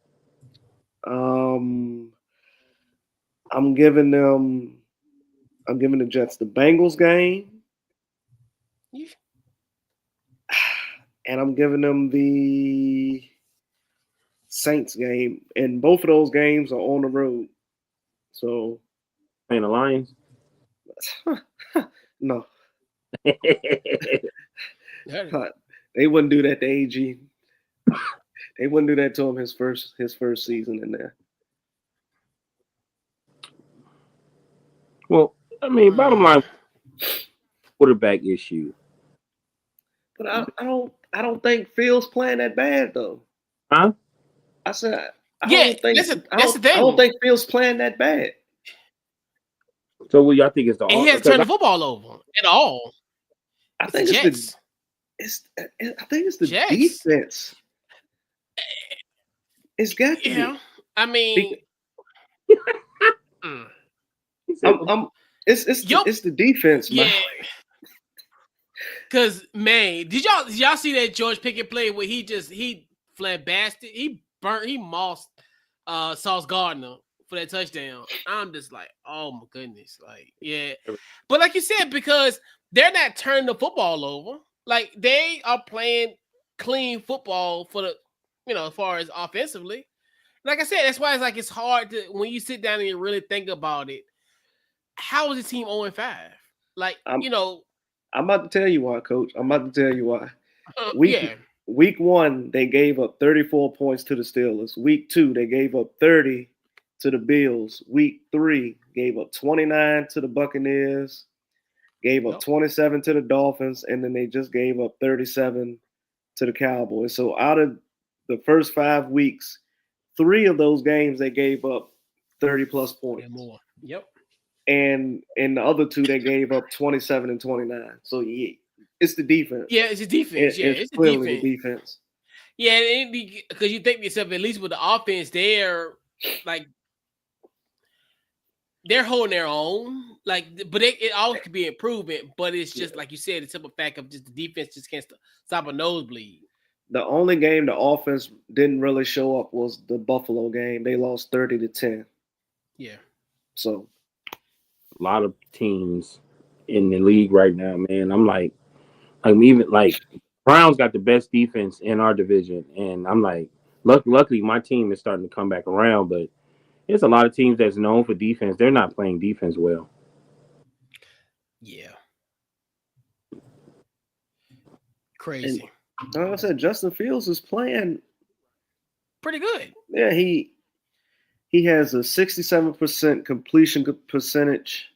I'm giving the Jets the Bengals game. Yeah. And I'm giving them the Saints game. And both of those games are on the road. So playing the Lions? No. They wouldn't do that to AG. They wouldn't do that to him his first season in there. Well, I mean, bottom line, quarterback issue. But I don't think Fields playing that bad though. Huh? I said that's the thing. I don't think Fields playing that bad. So what y'all think is the? And he hasn't turned the football over at all. I think it's the Jets. defense. It's got to be. I mean, it's the defense, man. Because man, did y'all see that George Pickett play where he flabasted, he mossed Sauce Gardner for that touchdown. I'm just like, oh my goodness. Like, yeah. But like you said, because they're not turning the football over. Like, they are playing clean football for the, as far as offensively. Like I said, that's why it's hard to, when you sit down and you really think about it, how is the team 0-5? Like, I'm about to tell you why, Coach. I'm about to tell you why. yeah. Week 1, they gave up 34 points to the Steelers. Week 2, they gave up 30 to the Bills. Week 3, gave up 29 to the Buccaneers, gave up 27 to the Dolphins, and then they just gave up 37 to the Cowboys. So out of the first 5 weeks, 3 of those games they gave up 30-plus points. And more. Yep. And in the other 2, they gave up 27 and 29. So yeah, it's the defense. Yeah, it's the defense. It's clearly the defense. Yeah, because you think to yourself, at least with the offense, they're holding their own. Like, but it always could be improvement. But it's just like you said, the simple fact of just the defense just can't stop a nosebleed. The only game the offense didn't really show up was the Buffalo game. They lost 30-10. Yeah. So a lot of teams in the league right now, man. I'm even like Browns got the best defense in our division, and I'm like, luckily my team is starting to come back around. But there's a lot of teams that's known for defense. They're not playing defense well. Yeah. Crazy. And like I said, Justin Fields is playing pretty good. Yeah, he has a 67% completion percentage.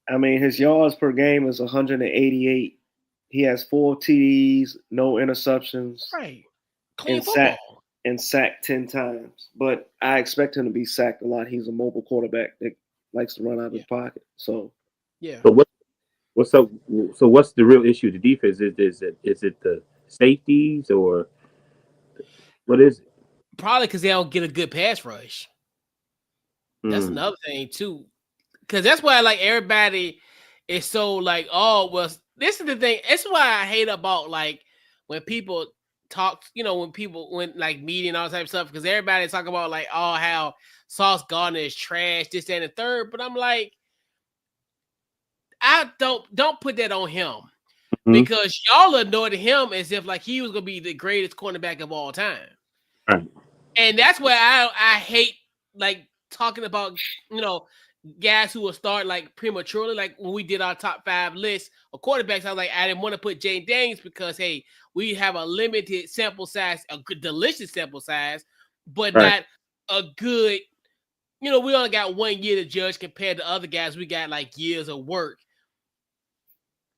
I mean, his yards per game is 188. He has 4 TDs, no interceptions. Right. Clean football. And sacked 10 times. But I expect him to be sacked a lot. He's a mobile quarterback that likes to run out of his pocket. So yeah. But what's up? So what's the real issue? The defense is it the safeties or what is it? Probably because they don't get a good pass rush. That's another thing too. Because that's why everybody is so oh well. This is the thing. It's why I hate about when people talk. When meeting and all that type of stuff. Because everybody talk about how Sauce Gardner is trash, this, that, and the third. But I'm like, I don't put that on him. Because y'all anointed him as if he was gonna be the greatest cornerback of all time. Right. And that's where I hate talking about guys who will start prematurely. Like when we did our top 5 list of quarterbacks, I was I didn't want to put Jane Daniels because hey, we have a limited sample size, a good delicious sample size, but not a good. We only got 1 year to judge compared to other guys. We got years of work.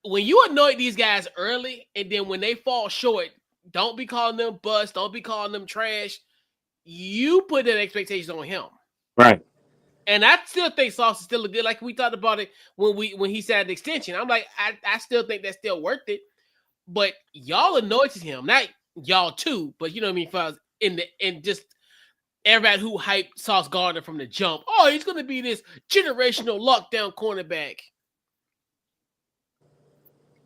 When you anoint these guys early, and then when they fall short, don't be calling them bust, don't be calling them trash. You put that expectation on him. Right. And I still think Sauce is still a good, like we talked about it when he signed the extension. I'm like, I still think that's still worth it. But y'all anointed him. Not y'all too, but you know what I mean? For us in just everybody who hyped Sauce Gardner from the jump. Oh, he's gonna be this generational lockdown cornerback.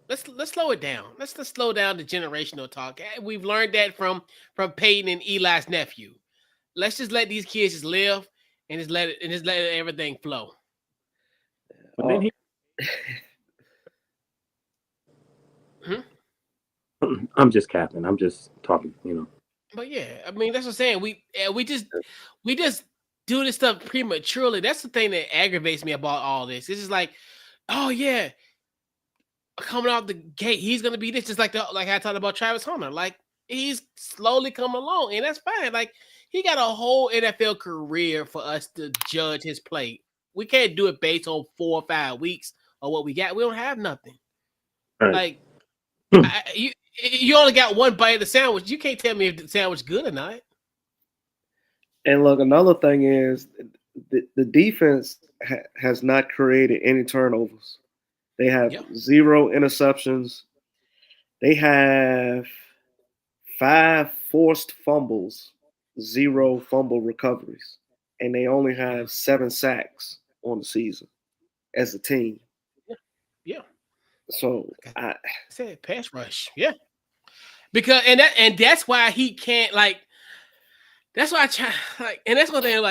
Let's slow it down. Let's slow down the generational talk. We've learned that from Peyton and Eli's nephew. Let's just let these kids just live and just let everything flow. I'm just capping. I'm just talking, But yeah, I mean that's what I'm saying. We just do this stuff prematurely. That's the thing that aggravates me about all this. It's just oh yeah, coming out the gate, he's gonna be this. Just like I talked about Travis Hunter. He's slowly coming along, and that's fine. He got a whole NFL career for us to judge his play. We can't do it based on 4 or 5 weeks of what we got. We don't have nothing. Right. You only got one bite of the sandwich. You can't tell me if the sandwich good or not. And look, another thing is the defense has not created any turnovers. They have 0 interceptions. They have 5 forced fumbles, 0 fumble recoveries, and they only have 7 sacks on the season as a team. Yeah. So I said pass rush. Yeah. Because and that's why he can't that's why I try and that's one thing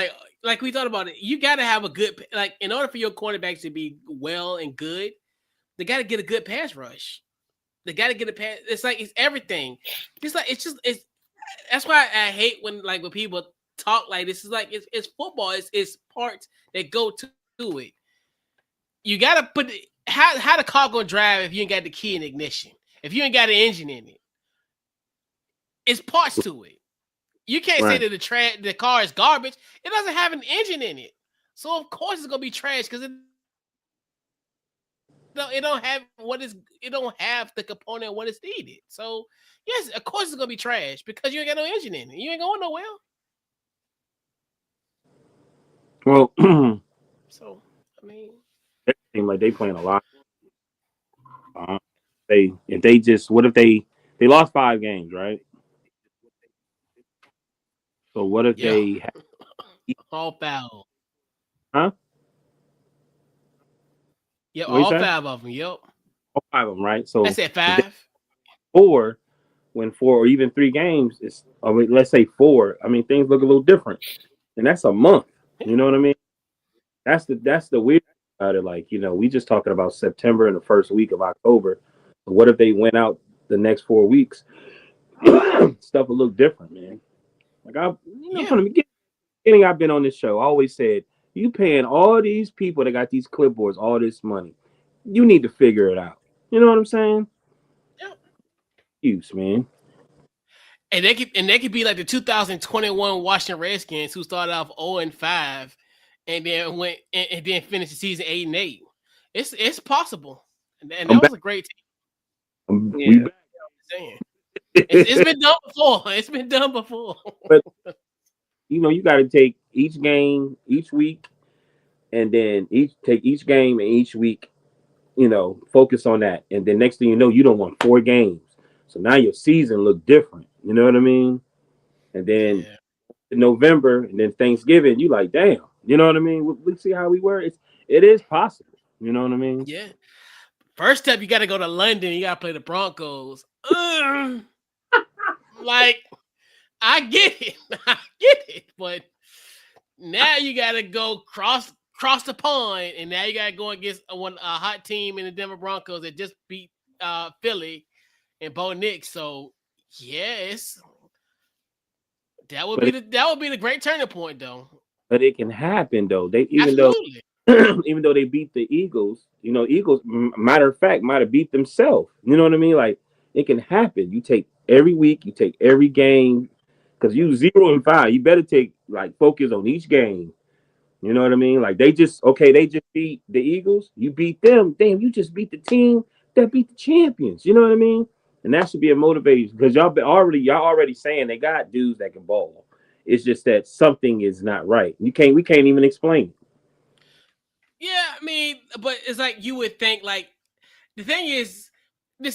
like we thought about it, you got to have a good, like, in order for your quarterbacks to be well and good, they got to get a good pass rush. They got to get a pass. It's like it's everything. It's like it's that's why I hate when people talk like this. Is like it's football. It's parts that go to it. You got to put how the car gonna drive if you ain't got the key and ignition. If you ain't got an engine in it, it's parts to it. You can't say that the car is garbage. It doesn't have an engine in it, so of course it's gonna be trash because it don't have the component of what is needed. So yes, of course it's gonna be trash because you ain't got no engine in it. You ain't going nowhere. Well, so I mean, it seems like they playing a lot. What if they lost 5 games, right? So what if they all foul? Huh? Yeah, all 5 of them. Yep, all 5 of them, right? So I said 5. 4, when 4 or even 3 games is, let's say 4. I mean, things look a little different, and that's a month. You know what I mean? That's the weird about it. Like, we just talking about September and the first week of October. So what if they went out the next 4 weeks? Stuff will look different, man. Like from the beginning, I've been on this show. I always said, you paying all these people that got these clipboards all this money. You need to figure it out. You know what I'm saying? Yep. Use, man. And they could be like the 2021 Washington Redskins who started off 0-5 and then went and then finished the season 8-8. It's possible. And that was a great team. It's been done before. It's been done before. But you got to take each game each week, and then take each game and each week, focus on that. And then next thing you know, you don't want 4 games. So now your season look different. You know what I mean? And then in November and then Thanksgiving, you like, damn. You know what I mean? We see how we were. It is possible. You know what I mean? Yeah. First step, you got to go to London. You got to play the Broncos. Like, I get it. But now you got to go cross the pond, and now you got to go against a hot team in the Denver Broncos that just beat Philly and Bo Nix. So yes, that would be the great turning point, though. But it can happen though. Even though they beat the Eagles, Eagles, matter of fact, might have beat themselves. You know what I mean? Like, it can happen. You take every week, you take every game, because you 0-5. You better focus on each game. You know what I mean? Like, they just beat the Eagles. You beat them. Damn, you just beat the team that beat the champions. You know what I mean? And that should be a motivation, because y'all already saying they got dudes that can ball. It's just that something is not right. We can't even explain it. Yeah, I mean, but it's like you would think, like, the thing is,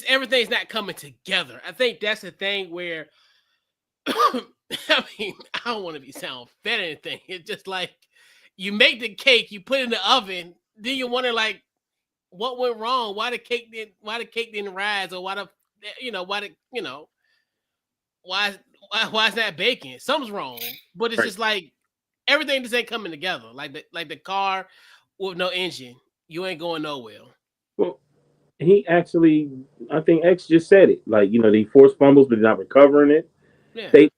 everything's not coming together. I think that's the thing where, I mean, I don't want to sound fat or anything. It's just like, you make the cake, you put it in the oven, then you wonder, like, what went wrong? Why the cake didn't rise, or why is that baking? Something's wrong. But it's just like everything just ain't coming together. Like the car with no engine, you ain't going nowhere. Well, I think X just said it. Like, they forced fumbles, but they're not recovering it. Yeah. They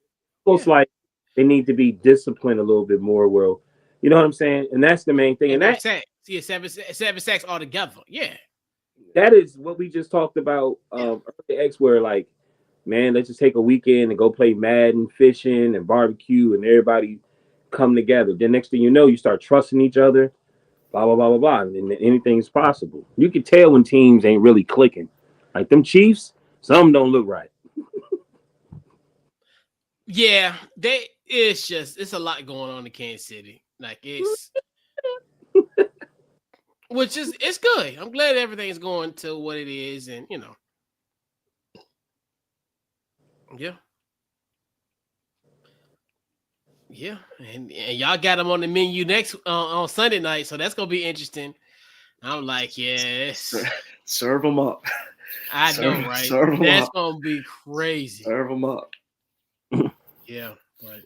almost like they need to be disciplined a little bit more. Well, you know what I'm saying? And that's the main thing. And that sacks. Yeah, 7 sacks altogether. Yeah. That is what we just talked about X, where, like, man, let's just take a weekend and go play Madden, fishing, and barbecue, and everybody come together. Then next thing you know, you start trusting each other, blah, blah, blah, blah, blah, and anything's possible. You can tell when teams ain't really clicking. Like them Chiefs, some don't look right. Yeah, it's a lot going on in Kansas City. Like, it's which is it's good. I'm glad everything's going to what it is, and yeah, and y'all got them on the menu next on Sunday night, so that's gonna be interesting. I'm like, yes, serve them up. I know, right? That's up. Gonna be crazy. Serve them up. Yeah, but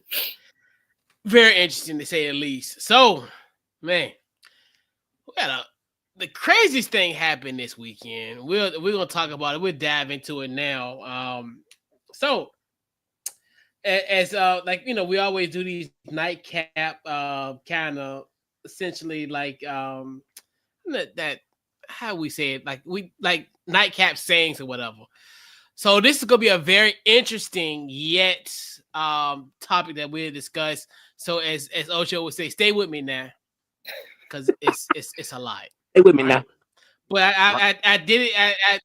Very interesting to say the least. So, man, the craziest thing happened this weekend. We're gonna talk about it. We'll dive into it now. So as like we always do these nightcap kind of essentially like that how we say it, like we like nightcap sayings or whatever. So this is gonna be a very interesting yet topic that we'll discuss. So as Ocho would say, stay with me now, because it's a lot. Stay with me All right. now. But I did it.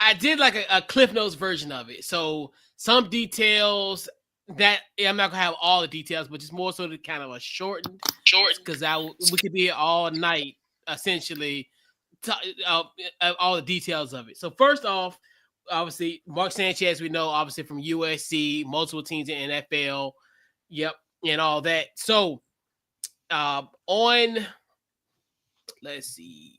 I did like a Cliff Notes version of it. So some details that I'm not gonna have all the details, but just more so the kind of a shortened, because we could be here all night essentially, all the details of it. So first off, obviously Mark Sanchez, we know obviously from USC, multiple teams in NFL, yep, and all that. So on, let's see.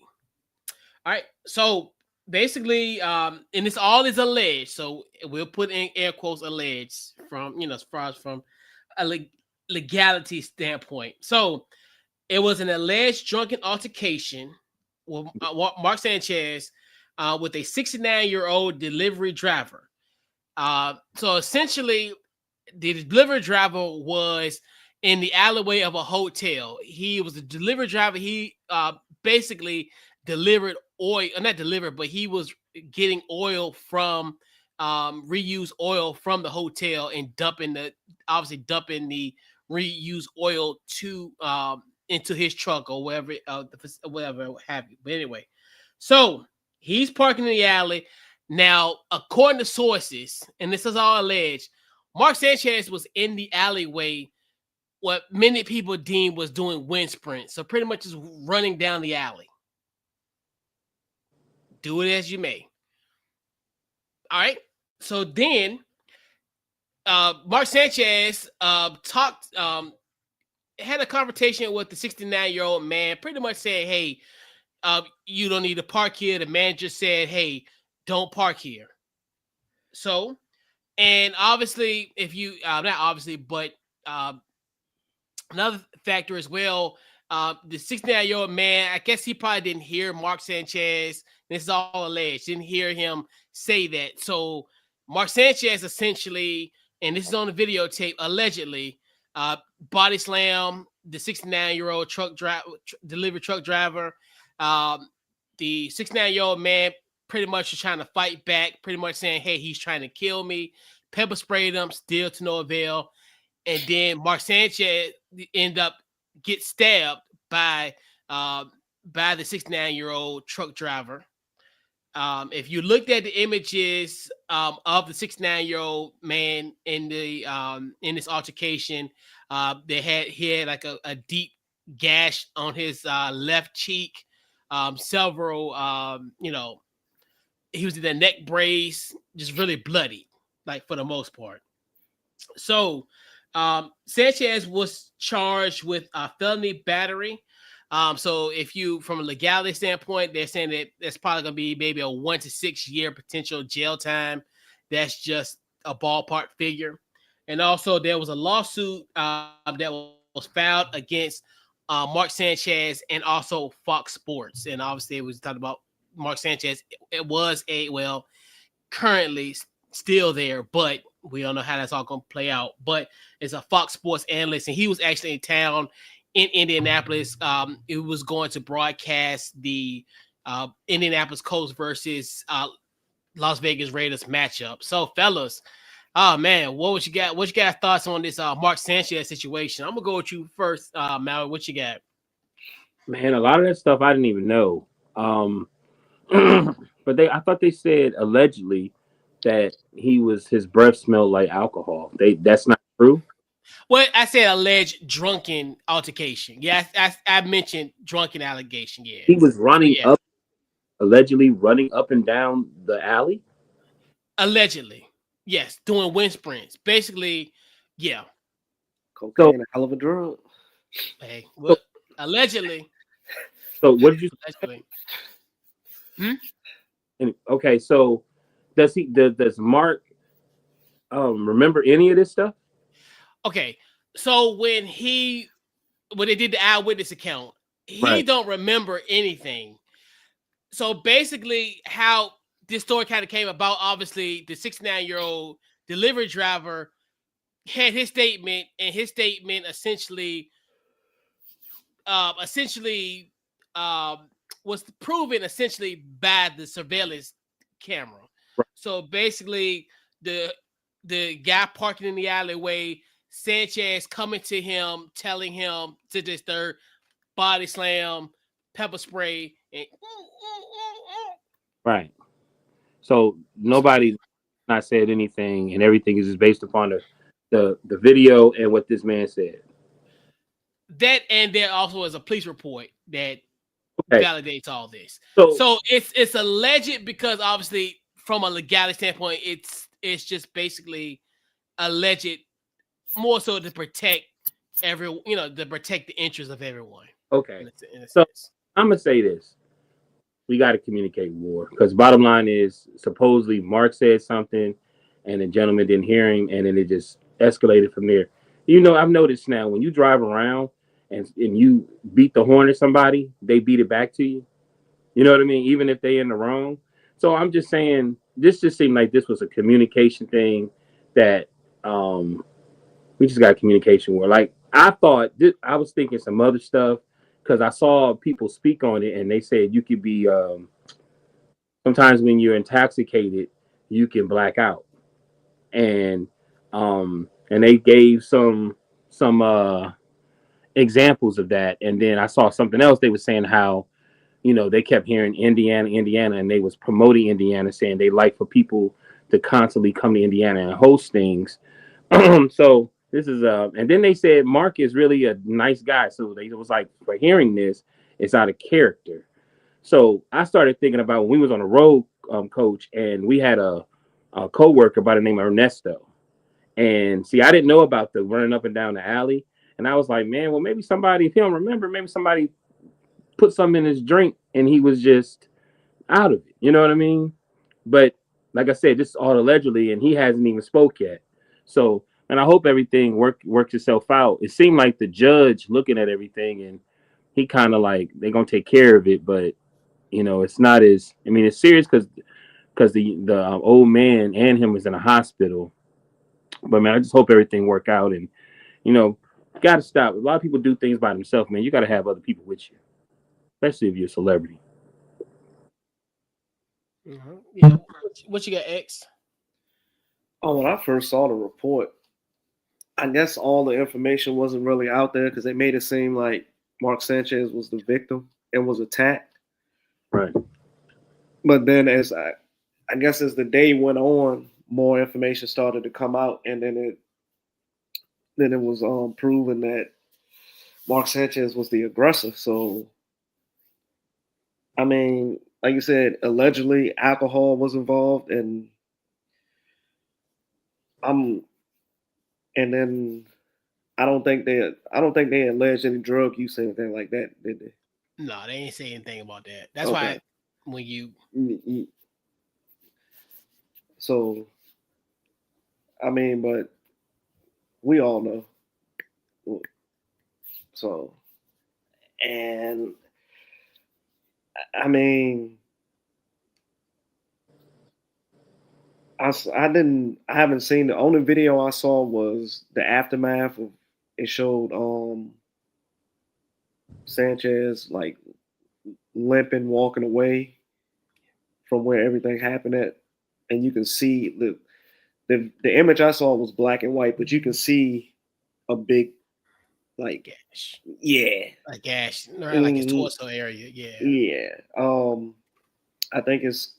All right, so basically, and this all is alleged. So we'll put in air quotes alleged from as far as from a legality standpoint. So it was an alleged drunken altercation with Mark Sanchez with a 69-year-old delivery driver. So essentially, the delivery driver was in the alleyway of a hotel. He was a delivery driver. He basically delivered oil, not delivered, but he was getting oil from reused oil from the hotel and dumping the reused oil to into his truck or whatever have you. But anyway, so he's parking in the alley. Now, according to sources, and this is all alleged, Mark Sanchez was in the alleyway, what many people deem was doing wind sprints. So pretty much just running down the alley. Do it as you may. All right. So then Mark Sanchez had a conversation with the 69-year-old man, pretty much saying, hey, you don't need to park here. The manager said, hey, don't park here. So, and obviously, if you, not obviously, but another factor as well, the 69-year-old man, I guess he probably didn't hear Mark Sanchez. This is all alleged. Didn't hear him say that. So Mark Sanchez essentially, and this is on the videotape, allegedly body slam the 69-year-old delivery truck driver. The 69-year-old man pretty much is trying to fight back, pretty much saying, hey, he's trying to kill me. Pepper sprayed him, still to no avail. And then Mark Sanchez end up get stabbed by the 69-year-old truck driver. If you looked at the images of the 69-year-old man in this altercation, he had like a deep gash on his left cheek, several he was in a neck brace, just really bloody, like for the most part. So Sanchez was charged with felony battery. So if you, from a legality standpoint, they're saying that there's probably going to be maybe a 1 to 6 year potential jail time. That's just a ballpark figure. And also there was a lawsuit that was filed against Mark Sanchez and also Fox Sports. And obviously it was talking about Mark Sanchez. It was currently still there, but we don't know how that's all going to play out. But it's a Fox Sports analyst, and he was actually in town in Indianapolis. It was going to broadcast the Indianapolis Colts versus Las Vegas Raiders matchup. So, fellas, oh man, what you got? What you got thoughts on this Mark Sanchez situation? I'm gonna go with you first, Mallory. What you got? Man, a lot of that stuff I didn't even know. But I thought they said allegedly that his breath smelled like alcohol. That's not true. Well, I said alleged drunken altercation. Yeah, I mentioned drunken allegation. Yeah, he was allegedly running up and down the alley. Allegedly, yes, doing wind sprints. Basically, yeah. Cocaine, a hell of a drug. Hey, well, allegedly. So what did you? Allegedly. Okay, so does Mark remember any of this stuff? Okay, So when they did the eyewitness account, he Right. don't remember anything. So basically, how this story kind of came about, obviously, the 69-year-old delivery driver had his statement, and his statement essentially was proven essentially by the surveillance camera. Right. So basically, the guy parking in the alleyway, Sanchez coming to him, telling him to disturb, body slam, pepper spray, and Right. So nobody not said anything, and everything is just based upon the video and what this man said. that, and there also is a police report that Okay. validates all this. So So it's alleged because obviously from a legality standpoint, it's just basically alleged, more so to protect to protect the interests of everyone. okay. In a So sense. I'm gonna say this: we got to communicate more, because bottom line is supposedly Mark said something, and the gentleman didn't hear him, and then it just escalated from there. I've noticed now when you drive around and you beat the horn at somebody, they beat it back to you. You know what I mean? Even if they in the wrong. So I'm just saying, this just seemed like this was a communication thing that we just got communication where, like, I was thinking some other stuff, because I saw people speak on it, and they said you could be sometimes when you're intoxicated, you can black out, and they gave some examples of that, and then I saw something else. They were saying how they kept hearing Indiana, and they was promoting Indiana, saying they like for people to constantly come to Indiana and host things. So this is and then they said Mark is really a nice guy. So they was like, for hearing this, it's out of character. So I started thinking about when we was on the road, coach, and we had a co-worker by the name of Ernesto. And see, I didn't know about the running up and down the alley. And I was like, man, well, maybe somebody, if he don't remember, maybe somebody put something in his drink and he was just out of it. You know what I mean? But like I said, this is all allegedly, and he hasn't even spoke yet. So, and I hope everything works itself out. It seemed like the judge looking at everything, and he kind of like they're gonna take care of it, but it's not as. I mean, it's serious because the old man and him was in a hospital. But man, I just hope everything work out, and you know, got to stop. A lot of people do things by themselves, man. You got to have other people with you, especially if you're a celebrity. Mm-hmm. Yeah. What you got, X? Oh, when I first saw the report, I guess all the information wasn't really out there because they made it seem like Mark Sanchez was the victim and was attacked. Right. But then, I guess as the day went on, more information started to come out, and then it was proven that Mark Sanchez was the aggressor. So, I mean, like you said, allegedly alcohol was involved, and I'm, and then I don't think they alleged any drug use or anything like that, did they? No, they ain't say anything about that. That's Okay. why when you So, I mean, but we all know. So, and I mean, I haven't seen, the only video I saw was the aftermath of it. Showed Sanchez like limping, walking away from where everything happened at, and you can see the image I saw was black and white, but you can see a big, like, gash, yeah, a gash, around like his mhm, torso area. Yeah. yeah. I think it's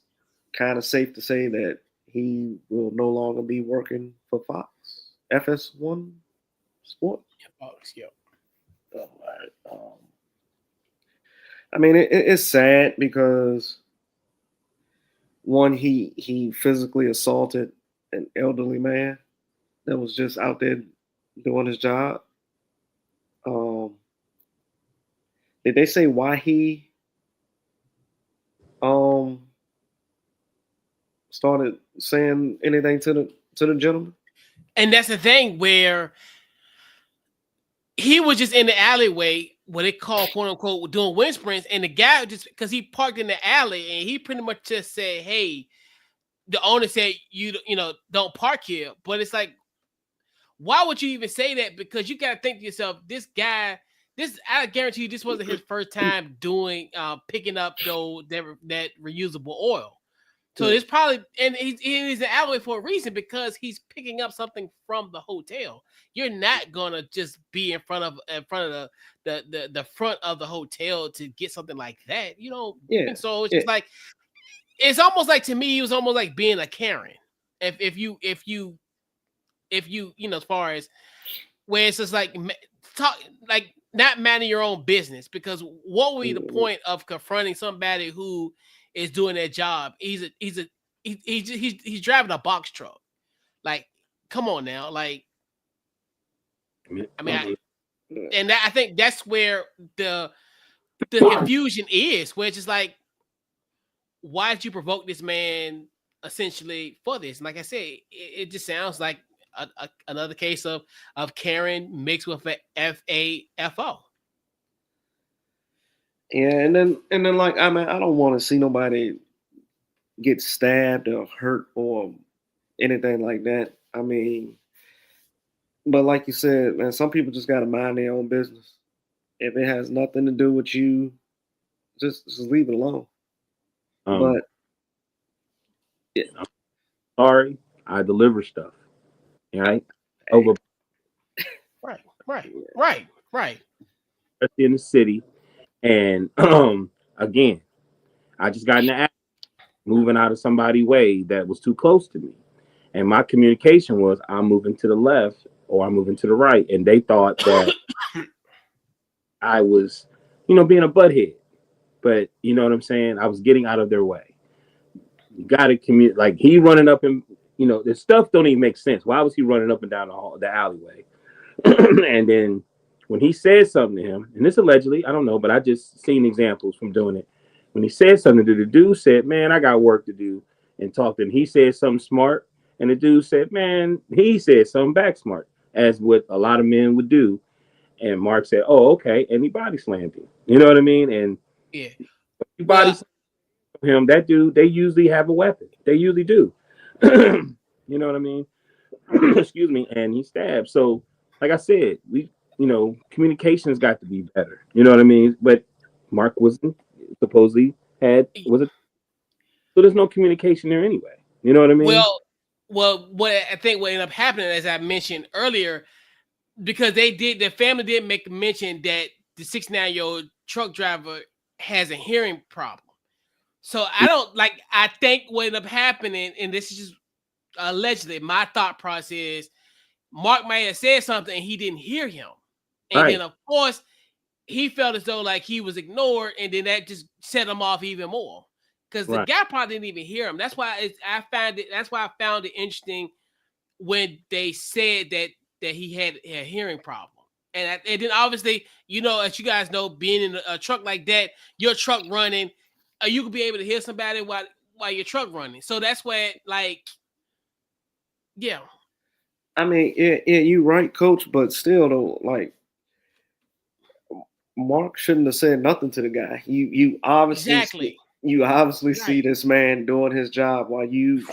kind of safe to say that he will no longer be working for Fox FS1 Sports. Yeah. Um, I mean, it's sad because one, he physically assaulted an elderly man that was just out there doing his job. Um, did they say why he um started saying anything to the gentleman? And that's the thing where he was just in the alleyway, what they call quote unquote doing wind sprints, and the guy just because he parked in the alley and he pretty much just said, "Hey," the owner said, "You know don't park here," but it's like, why would you even say that? Because you got to think to yourself, this guy, I guarantee you, this wasn't his first time doing picking up that reusable oil. So it's probably, and he's in the alleyway for a reason, because he's picking up something from the hotel. You're not gonna just be in front of the front of the hotel to get something like that, you know. Yeah. So it's just like, it's almost like, to me, it was almost like being a Karen. If you you know, as far as where it's just like talk, like not minding your own business, because what would be the point of confronting somebody who is doing their job? He's driving a box truck. Like, come on now. Like, I think that's where the confusion is, where it's just like, why did you provoke this man essentially for this? And like I said, it just sounds like another case of Karen mixed with a FAFO. Yeah, and then like, I mean, I don't want to see nobody get stabbed or hurt or anything like that. I mean, but like you said, man, some people just got to mind their own business. If it has nothing to do with you, just leave it alone. But yeah. Sorry, I deliver stuff. Right? Over. Right. Especially in the city. And again, I just got in the act moving out of somebody's way that was too close to me. And my communication was, I'm moving to the left or I'm moving to the right. And they thought that I was, you know, being a butthead. But you know what I'm saying? I was getting out of their way. You got to communicate. Like, he running up and, you know, the stuff don't even make sense. Why was he running up and down the alleyway? And then when he said something to him, and this allegedly, I don't know, but I just seen examples from doing it. When he said something to the dude, said, "Man, I got work to do," and talked to him. He said something smart, and the dude said, "Man," he said something back smart, as what a lot of men would do. And Mark said, "Oh, okay," and he body slammed him. You know what I mean? And yeah, he body slammed him. That dude, they usually have a weapon. They usually do. You know what I mean? Excuse me. And he stabbed. So, like I said, communication's got to be better. You know what I mean? But Mark wasn't supposedly so there's no communication there anyway. You know what I mean? Well, what I think what ended up happening, as I mentioned earlier, because the family did make a mention that the 69-year-old truck driver has a hearing problem. So I think what ended up happening, and this is just allegedly, my thought process is, Mark might have said something and he didn't hear him. And then of course he felt as though like he was ignored, and then that just set him off even more. Because the guy probably didn't even hear him. That's why I found it interesting when they said that he had a hearing problem. And then obviously, you know, as you guys know, being in a truck like that, your truck running, you could be able to hear somebody while your truck running. So that's where, like, yeah. I mean, yeah, you're right, Coach, but still, though, like, Mark shouldn't have said nothing to the guy. You obviously see this man doing his job while you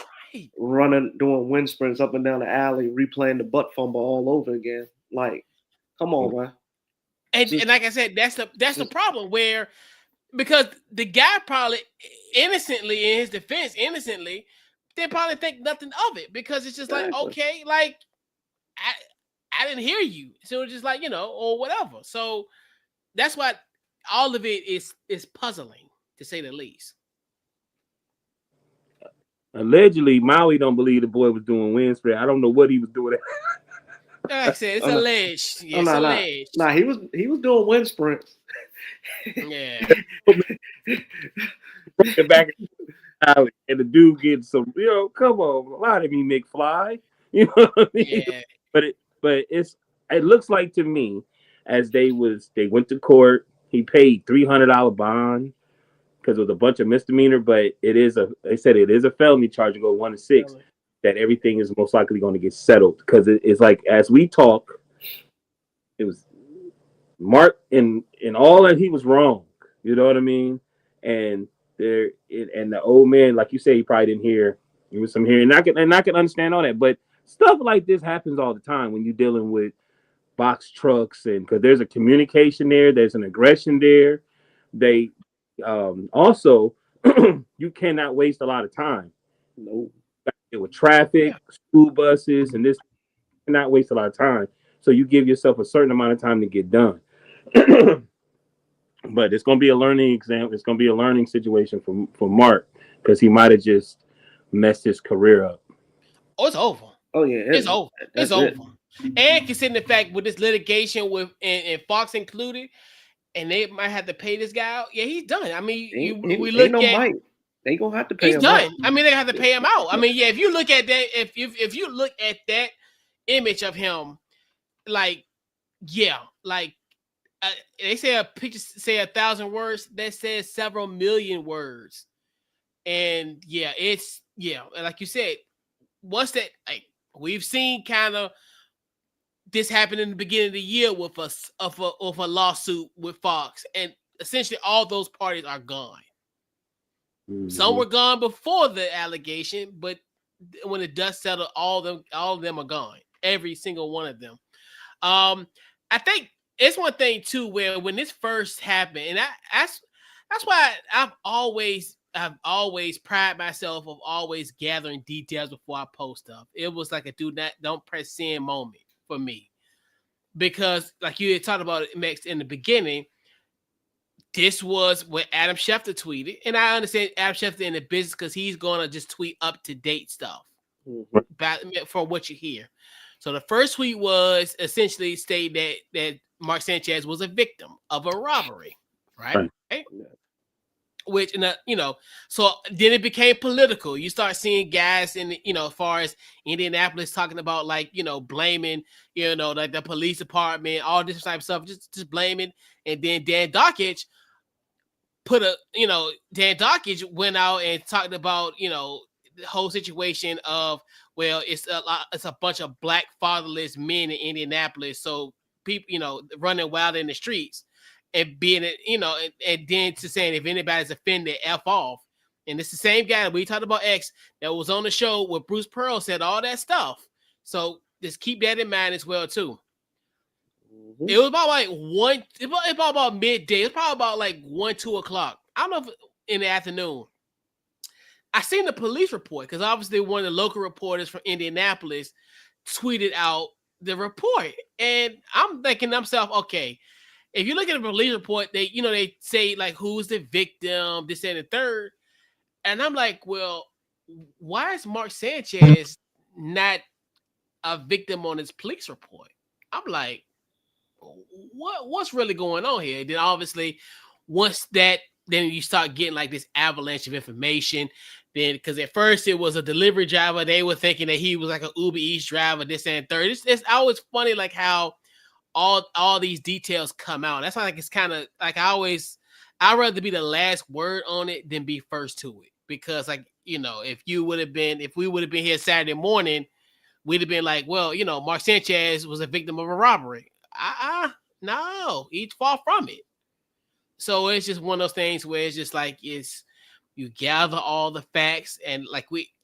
running, doing wind sprints up and down the alley, replaying the butt fumble all over again. Like, come on, man. And like I said, that's the problem, where, because the guy probably innocently, in his defense, they probably think nothing of it, because it's just like, okay, like, I didn't hear you. So it's just like, you know, or whatever. So that's why all of it is puzzling, to say the least. Allegedly, Maui don't believe the boy was doing wind spray. I don't know what he was doing. Like I said, it's alleged. Yeah, it's alleged. Nah, he was doing wind sprints. Yeah. Back in the alley, and the dude gets some, you know, come on, lie to me, McFly. You know what I mean? Yeah. But it looks like to me, as they went to court, he paid $300 bond because it was a bunch of misdemeanor, but they said it is a felony charge to go 1 to 6, that everything is most likely going to get settled, because it's like, as we talk, it was Mark in all that he was wrong. You know what I mean? And and the old man, like you say, he probably didn't hear. There was some hearing, and I can understand all that. But stuff like this happens all the time when you're dealing with box trucks, and because there's a communication there, there's an aggression there. They also you cannot waste a lot of time. No. With traffic, school buses, and this cannot waste a lot of time. So you give yourself a certain amount of time to get done. But it's going to be a learning exam. It's going to be a learning situation for Mark because he might have just messed his career up. Oh, it's over. Oh yeah, it's over. It's over. And considering the fact with this litigation with and Fox included, and they might have to pay this guy out. Yeah, he's done. I mean, we look at might. They gonna have to pay he's him done. out. I mean, they have to pay him out. I mean, yeah, if you look at that, if you look at that image of him, like, yeah, like they say a picture say 1,000 words, that says several million words. And yeah, it's like you said, once that we've seen kind of this happened in the beginning of the year with us of a lawsuit with Fox, and essentially all those parties are gone. Mm-hmm. Some were gone before the allegation, but when the dust settled, all of them are gone. Every single one of them. I think it's one thing too where when this first happened, and that's why I've always pride myself of always gathering details before I post stuff. It was like a don't press send moment for me, because like you had talked about it, Max, in the beginning, this was what Adam Schefter tweeted, and I understand Adam Schefter in the business because he's gonna just tweet up to date stuff for what you hear. So the first tweet was essentially stating that Mark Sanchez was a victim of a robbery, right? Which, so then it became political. You start seeing guys in, as far as Indianapolis talking about blaming, like the police department, all this type of stuff, just blaming. And then Dan Dockage went out and talked about, the whole situation of, well, it's a bunch of black fatherless men in Indianapolis. So people, running wild in the streets. And being it, and then to saying if anybody's offended, F off. And it's the same guy that we talked about X that was on the show where Bruce Pearl said all that stuff. So just keep that in mind as well too. Mm-hmm. It was about like about midday. It's probably about like 1-2 o'clock. I don't know if in the afternoon. I seen the police report because obviously one of the local reporters from Indianapolis tweeted out the report, and I'm thinking to myself, okay. If you look at the police report, they say like who's the victim, this and the third, and I'm like, well, why is Mark Sanchez not a victim on his police report? I'm like, what's really going on here? And then obviously, once that, then you start getting like this avalanche of information. Then because at first it was a delivery driver, they were thinking that he was like an Uber Eats driver, this and third. It's always funny like how all these details come out. That's why like it's kind of like I'd rather be the last word on it than be first to it, because like if we would have been here Saturday morning, we'd have been like, well, Mark Sanchez was a victim of a robbery. No, he's far from it. So it's just one of those things where it's just like you gather all the facts, and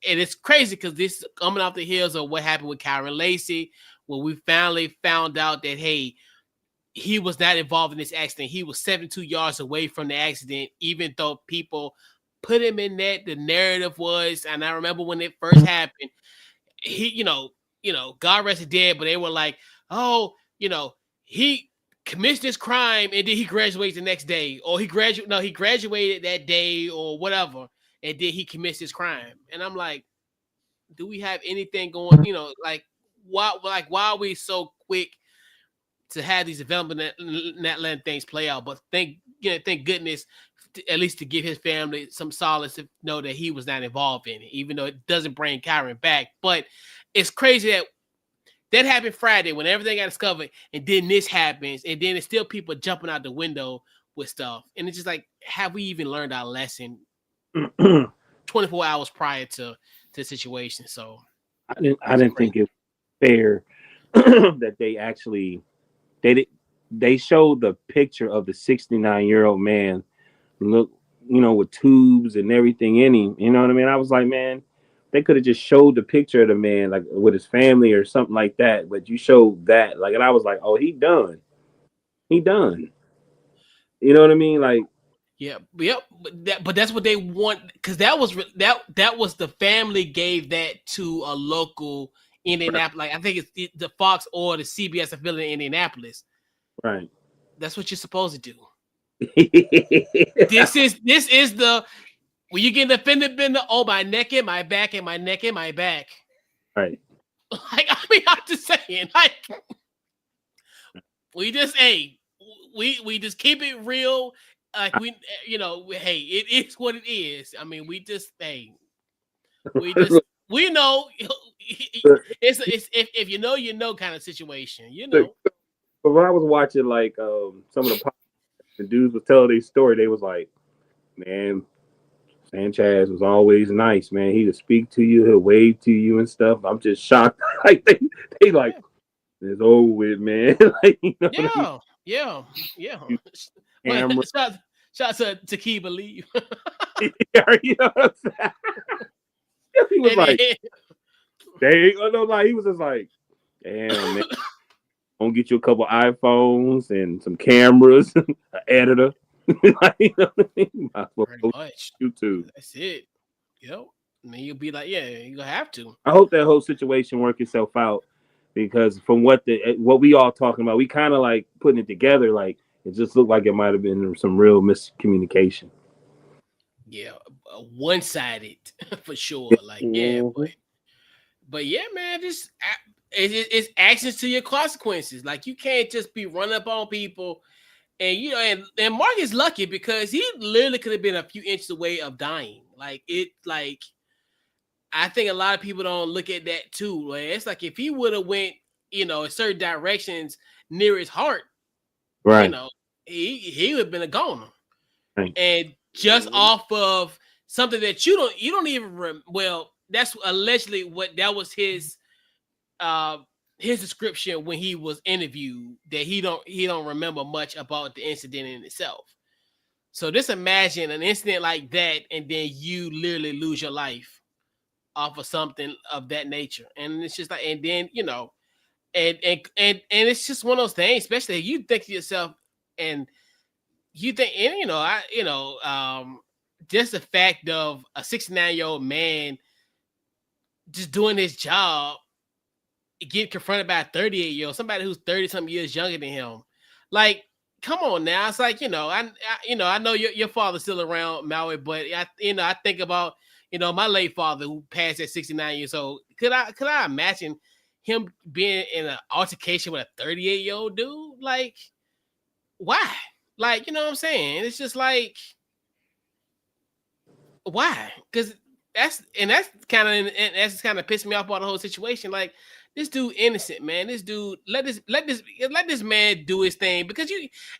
it's crazy because this is coming off the heels of what happened with Kyron Lacey. When we finally found out that, hey, he was not involved in this accident. He was 72 yards away from the accident, even though people put him in that. The narrative was, and I remember when it first happened, he, God rest his dead, but they were like, oh, he commits this crime and then he graduates the next day, or he graduated that day or whatever, and then he commits this crime. And I'm like, do we have anything going, why are we so quick to have these development not letting things play out? But thank goodness, at least to give his family some solace to know that he was not involved in it, even though it doesn't bring Kyron back. But it's crazy that happened Friday when everything got discovered, and then this happens, and then it's still people jumping out the window with stuff. And it's just like, have we even learned our lesson 24 hours prior to the situation? So I didn't think it was fair that they they showed the picture of the 69-year-old man, look, with tubes and everything in him. You know what I mean? I was like, man, they could have just showed the picture of the man, like with his family or something like that. But you showed that, like, and I was like, oh, he done. He done. You know what I mean? Like, yeah, yep. But that's what they want, because that was the family gave that to a local Indianapolis. Like, I think it's the Fox or the CBS affiliate in Indianapolis. right. That's what you're supposed to do. This is the when you get offended, been the my neck and my back and my neck and my back. Right. Like, I mean, I'm just saying, like, we just we just keep it real. Like, hey, it is what it is. I mean, we just we know it's if you know kind of situation, But when I was watching, like, some of the dudes was telling their story, they was like, man, Sanchez was always nice, man. He'd speak to you, he'll wave to you and stuff. I'm just shocked. Like, they like, it's over with, man. Like, yeah. Camera. Shout to Key Believe. You know what I'm saying? He was like, he was just like, damn, man. I'm gonna get you a couple iPhones and some cameras, an editor. Like, you know what I mean? Pretty much. YouTube. That's it. I mean, you'll be like, yeah, you're gonna have to. I hope that whole situation work itself out, because from what we all talking about, we kind of like putting it together. Like, it just looked like it might have been some real miscommunication. Yeah, one-sided for sure. Like, but yeah, man, it's actions to your consequences. Like, you can't just be running up on people, and and Mark is lucky because he literally could have been a few inches away of dying. Like, I think a lot of people don't look at that too. Like, it's like if he would have went, in certain directions near his heart, right? He would have been a goner, right. And just off of something that you don't even well, that's allegedly what that was his description when he was interviewed, that he don't remember much about the incident in itself. So just imagine an incident like that, and then you literally lose your life off of something of that nature. And it's just like, and then and it's just one of those things, especially you think to yourself, and you think, and just the fact of a 69-year-old man just doing his job, get confronted by a 38-year-old, somebody who's 30-something years younger than him. Like, come on now. It's like, I know your father's still around, Maui, but I think about, my late father who passed at 69 years old. Could I imagine him being in an altercation with a 38-year-old dude? Like, why? Like, you know what I'm saying? It's just like, why? Because that's kind of pissed me off about the whole situation. Like, this dude innocent, man. This dude, let this man do his thing, because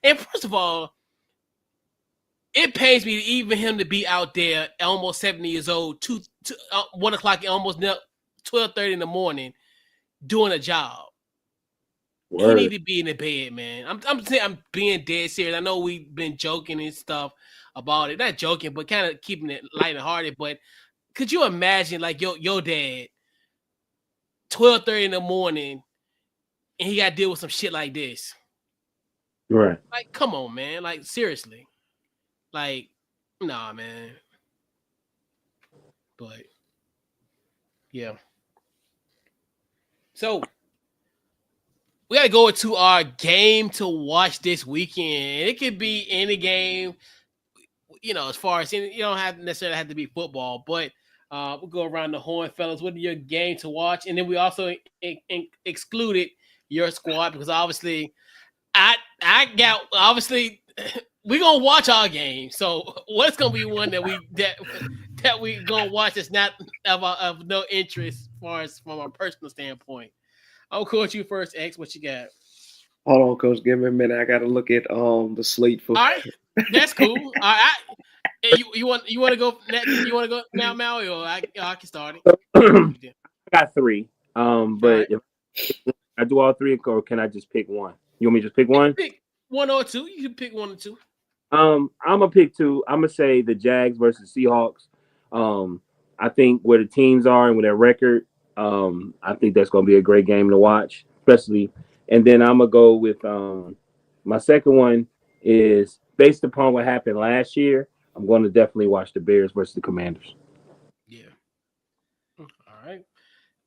and first of all, it pains me even him to be out there almost 70 years old, 1 o'clock, almost 12:30 in the morning, doing a job. Word. He need to be in the bed, man. I'm being dead serious. I know we've been joking and stuff about it, not joking, but kind of keeping it light and hearted. But could you imagine, like, your dad, 12:30 in the morning, and he got to deal with some shit like this? Right. Like, come on, man. Like, seriously. Like, nah, man. But yeah. So we gotta go into our game to watch this weekend. It could be any game, as far as, you don't have necessarily have to be football, but we'll go around the horn, fellas. What are your game to watch? And then we also excluded your squad, because obviously we're gonna watch our game. So what's gonna be one that we gonna watch that's not of no interest as far as from a personal standpoint? I'll coach you first, X. What you got? Hold on, Coach. Give me a minute. I got to look at the slate for. All right, that's cool. All right, you want to go next? You want to go now, Maui, or I can start it? I got 3. But right. If I do all 3, or can I just pick one? You want me to just pick one? One or two. You can pick one or two. I'm gonna pick two. I'm gonna say the Jags versus Seahawks. I think where the teams are and with their record, I think that's gonna be a great game to watch, especially. And then I'm gonna go with my second one is based upon what happened last year. I'm going to definitely watch the Bears versus the Commanders. Yeah. All right.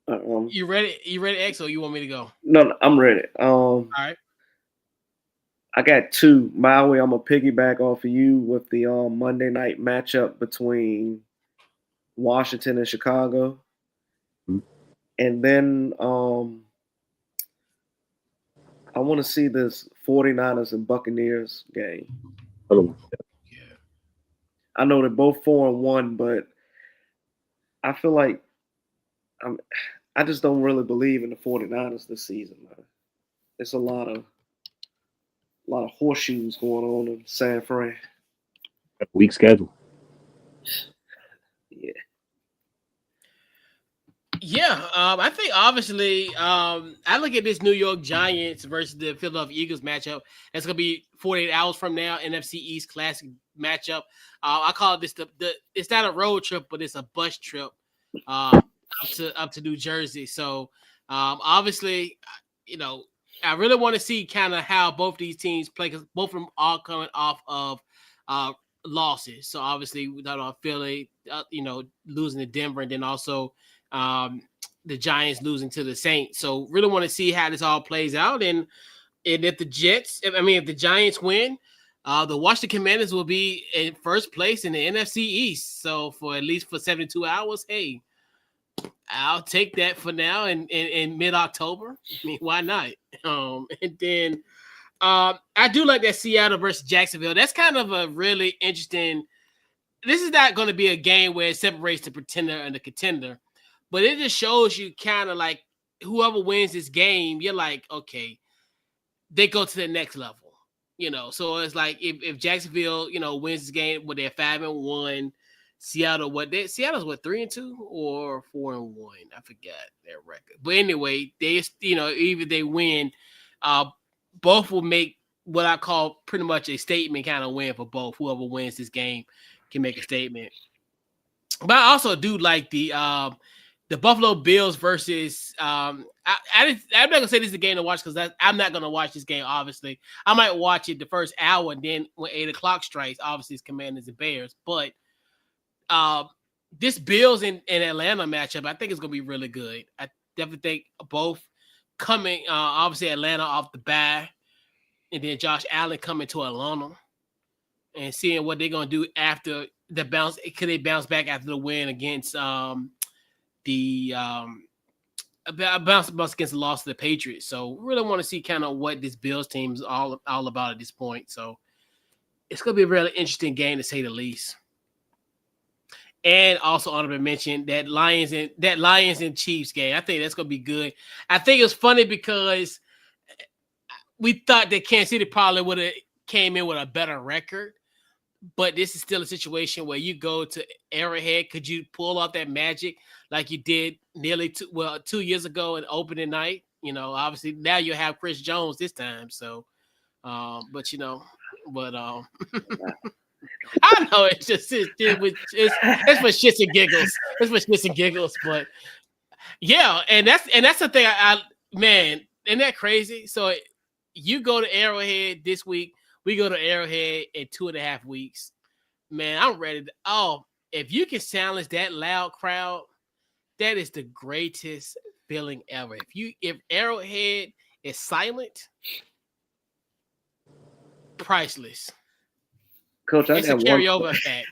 Um, You ready? You ready, X, or you want me to go? no, I'm ready. All right. I got two. My way, I'm gonna piggyback off of you with the Monday night matchup between Washington and Chicago, Mhm. and then I want to see this 49ers and Buccaneers game. Hold on. Yeah. I know they're both 4-1, but I feel like I just don't really believe in the 49ers this season, man. It's a lot of horseshoes going on in San Fran. Week schedule. Yeah. Yeah, I think obviously, I look at this New York Giants versus the Philadelphia Eagles matchup. It's gonna be 48 hours from now. NFC East Classic matchup. I call this the it's not a road trip, but it's a bus trip up to New Jersey. So obviously, I really want to see kind of how both these teams play because both of them are coming off of losses. So obviously, we talked about Philly, losing to Denver, and then also the Giants losing to the Saints. So really want to see how this all plays out. And if the Giants win, the Washington Commanders will be in first place in the NFC East. So for at least for 72 hours, hey, I'll take that for now in mid-October. I mean, why not? And then I do like that Seattle versus Jacksonville. That's kind of a really interesting. This is not going to be a game where it separates the pretender and the contender, but it just shows you kind of like whoever wins this game, you're like, okay, they go to the next level. So it's like if Jacksonville, wins this game, but they're 5-1. Seattle's 3-2 or 4-1. I forgot their record. But anyway, they even they win, both will make what I call pretty much a statement kind of win for both. Whoever wins this game can make a statement. But I also do like the Buffalo Bills versus I'm not gonna say this is a game to watch because I'm not gonna watch this game. Obviously, I might watch it the first hour, and then when 8:00 strikes, obviously it's Commanders and Bears. But this Bills and Atlanta matchup, I think it's gonna be really good. I definitely think both coming, obviously Atlanta off the bye, and then Josh Allen coming to Atlanta, and seeing what they're gonna do after the bounce. Could they bounce back after the win against the bounce against the loss to the Patriots? So really want to see kind of what this Bills team is all about at this point. So it's gonna be a really interesting game to say the least. And also honorable mention that Lions and Chiefs game. I think that's gonna be good. I think it's funny because we thought that Kansas City probably would have came in with a better record, but this is still a situation where you go to Arrowhead. Could you pull off that magic like you did nearly 2 years ago in opening night? Obviously now you have Chris Jones this time. So, I know it's for shits and giggles. It's for shits and giggles, but yeah, and that's the thing. Man, isn't that crazy? So you go to Arrowhead this week. We go to Arrowhead in 2.5 weeks. Man, I'm ready. If you can silence that loud crowd, that is the greatest feeling ever. If Arrowhead is silent, priceless. Coach, I It's a got carryover effect.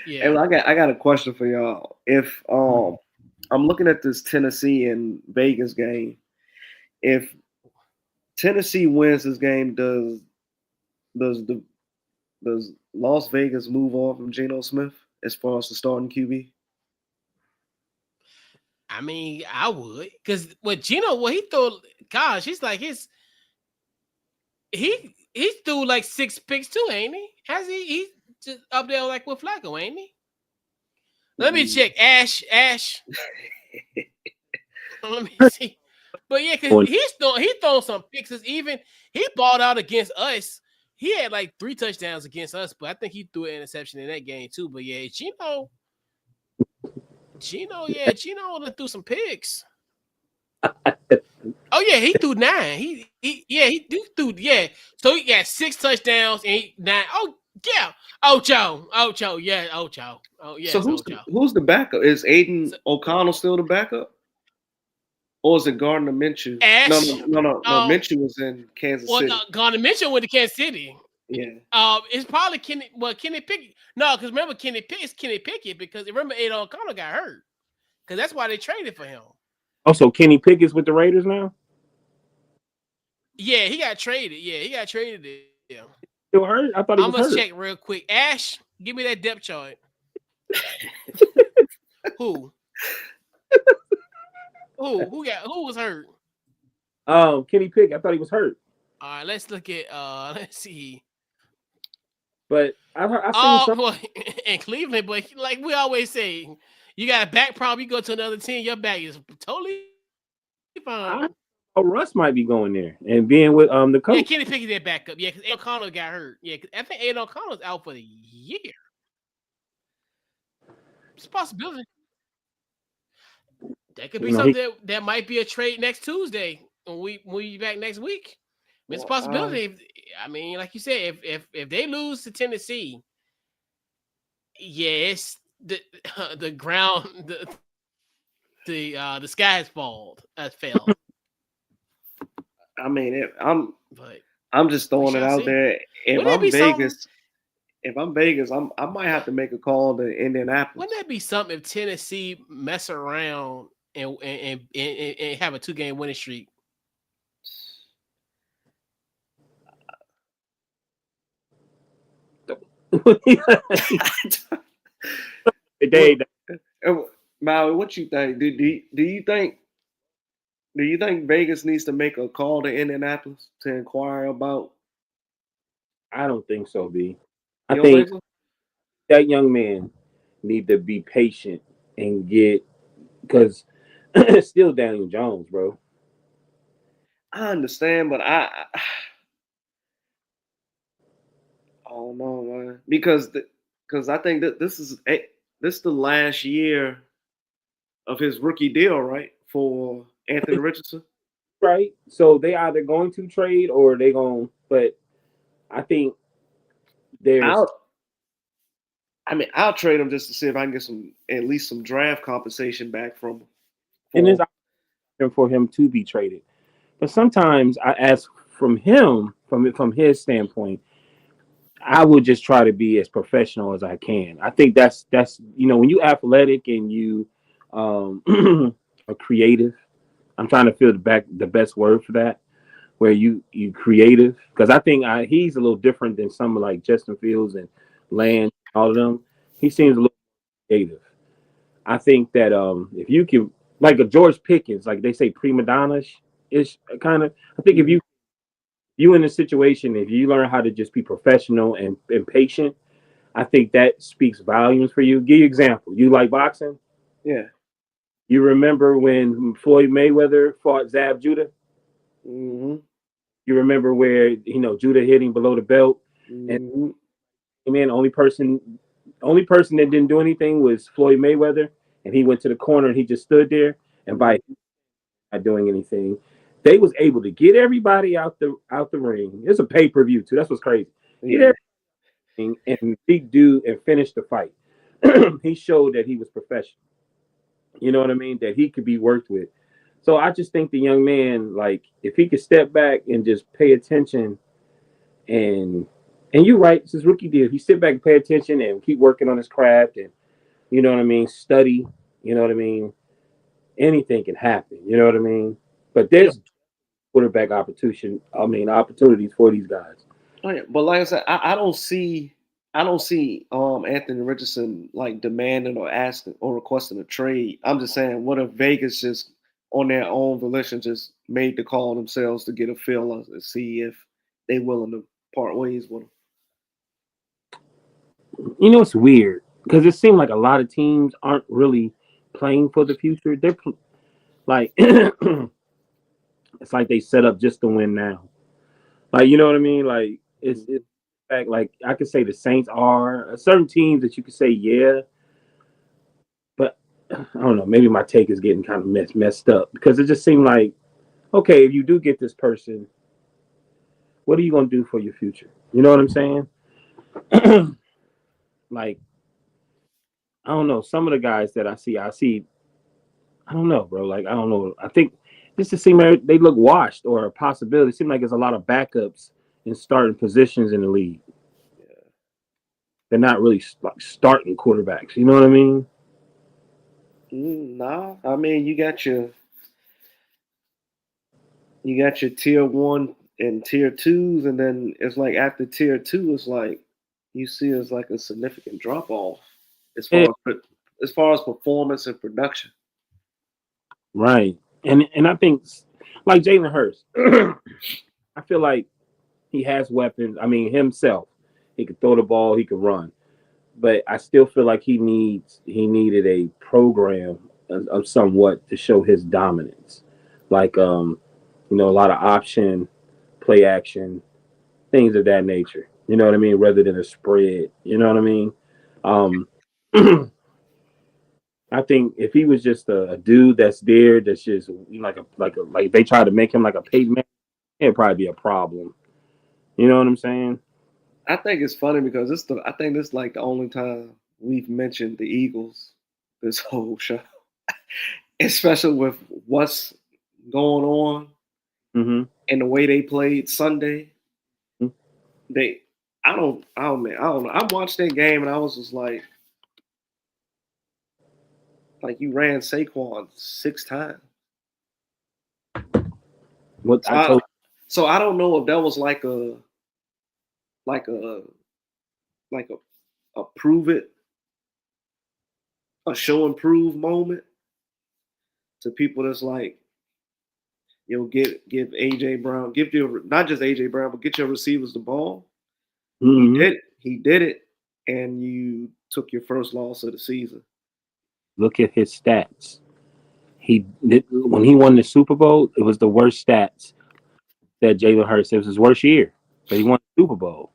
Yeah. Hey, I got a question for y'all. If I'm looking at this Tennessee and Vegas game, if Tennessee wins this game, does Las Vegas move on from Geno Smith as far as the starting QB? I mean, I would, because with Geno, he threw. Gosh, he threw like 6 picks too, ain't he? Has he? He's just up there like with Flacco, ain't he? Let me check. Ash. Let me see. But yeah, because he thrown some picks. Even he balled out against us he had like 3 touchdowns against us, but I think he threw an interception in that game too. But yeah, Gino, Gino threw some picks. Oh yeah, he threw 9. He threw So he got 6 touchdowns and 9. Oh yeah, Ocho, yeah, Ocho. Oh yeah, So it's Ocho. who's the backup? Is Aiden So, O'Connell still the backup, or is it Gardner Minshew? Ash, No. Minshew was in Kansas City. Gardner Mitchell went to Kansas City. Yeah. It's probably Kenny Pickett. No, because remember Kenny Pickett because remember Aiden O'Connell got hurt because that's why they traded for him. Oh, so Kenny Pickett's with the Raiders now? Yeah, he got traded. Yeah, he got traded. Yeah. Still hurt? I thought he was hurt. I'm gonna check real quick. Ash, give me that depth chart. Who? Who was hurt? Kenny Pickett. I thought he was hurt. All right, let's look at let's see. But I've seen some in Cleveland, but like we always say, you got a back problem, you go to another team, your back is totally fine. Russ might be going there and being with the coach. Yeah, Kenny Pickett that backup. Yeah, because Aiden O'Connell got hurt. Yeah, I think Aiden O'Connell's out for the year. It's a possibility. That could be something that might be a trade next Tuesday when we back next week. It's a possibility. I mean, like you said, if they lose to Tennessee, yes, the ground the sky has fallen. Fell. I mean, I'm just throwing it out there. If I'm Vegas, I might have to make a call to Indianapolis. Wouldn't that be something if Tennessee mess around and have a 2-game winning streak? Maui, what you think? Do you think Vegas needs to make a call to Indianapolis to inquire about? I don't think so, B. I think that young man need to be patient and because it's still Daniel Jones, bro. I understand, but I don't know, man. Because I think that this is the last year of his rookie deal, right? For Anthony Richardson. Right. So they either going to trade or they going, but I think I'll trade him just to see if I can get at least some draft compensation back from him. And it's option for him to be traded. But sometimes I ask from him, from his standpoint, I would just try to be as professional as I can. I think that's when you athletic and you are creative. I'm trying to feel the best word for that, where you creative, because I think he's a little different than some like Justin Fields and Land, all of them. He seems a little creative. I think that if you can, like a George Pickens, like they say prima donna-ish kind of. I think if you in a situation, if you learn how to just be professional and patient, I think that speaks volumes for you. Give you an example. You like boxing? Yeah. You remember when Floyd Mayweather fought Zab Judah? Mm-hmm. You remember where Judah hit him below the belt, and man, only person that didn't do anything was Floyd Mayweather, and he went to the corner and he just stood there, and by not doing anything, they was able to get everybody out the ring. It's a pay-per-view too. That's what's crazy. Yeah. Get everything and big dude and finish the fight. He showed that he was professional. You know what I mean? That he could be worked with. So I just think the young man, like, if he could step back and just pay attention, and you're right, it's his rookie deal. He sit back and pay attention and keep working on his craft, and you know what I mean, study. You know what I mean. Anything can happen. You know what I mean. But there's quarterback opportunities for these guys. Oh yeah, but like I said, I don't see Anthony Richardson like demanding or asking or requesting a trade. I'm just saying, what if Vegas just on their own volition just made the call themselves to get a feel and see if they willing to part ways with him? It's weird because it seemed like a lot of teams aren't really playing for the future. They're like it's like they set up just to win now. Like, you know what I mean? Like It's fact, like I could say the Saints are certain teams that you could say yeah, but I don't know. Maybe my take is getting kind of messed up because it just seemed like okay, if you do get this person, what are you gonna do for your future? You know what I'm saying? Like I don't know. Some of the guys that I see. I don't know, bro. Like I don't know. I think just to seem like they look washed or a possibility. It seems like there's a lot of backups in starting positions in the league. They're not really like starting quarterbacks. You know what I mean? No, I mean you got your tier one and tier twos, and then it's like after tier two, it's like you see it's like a significant drop off as Yeah, far as performance and production. right. And I think like Jalen Hurts, I feel like he has weapons. I mean himself, he could throw the ball, he could run, but I still feel like he needed a program of somewhat to show his dominance, like a lot of option, play action, things of that nature. You know what I mean? Rather than a spread. You know what I mean? Um, I think if he was just a dude that's there, that's just like they try to make him like a paid man, it'd probably be a problem. You know what I'm saying? I think it's funny because I think this is like the only time we've mentioned the Eagles this whole show, especially with what's going on Mm-hmm. and the way they played Sunday. They, man, I don't know. I watched that game and I was just like you ran Saquon 6 times. What So I told I don't know if that was like a like a prove it, a show and prove moment to people that's like, give AJ Brown, give your not just AJ Brown, but get your receivers the ball. mm-hmm. He did it, and you took your first loss of the season. Look at his stats. He did when he won the Super Bowl. It was the worst stats that Jalen Hurts. It was his worst year, but he won the Super Bowl.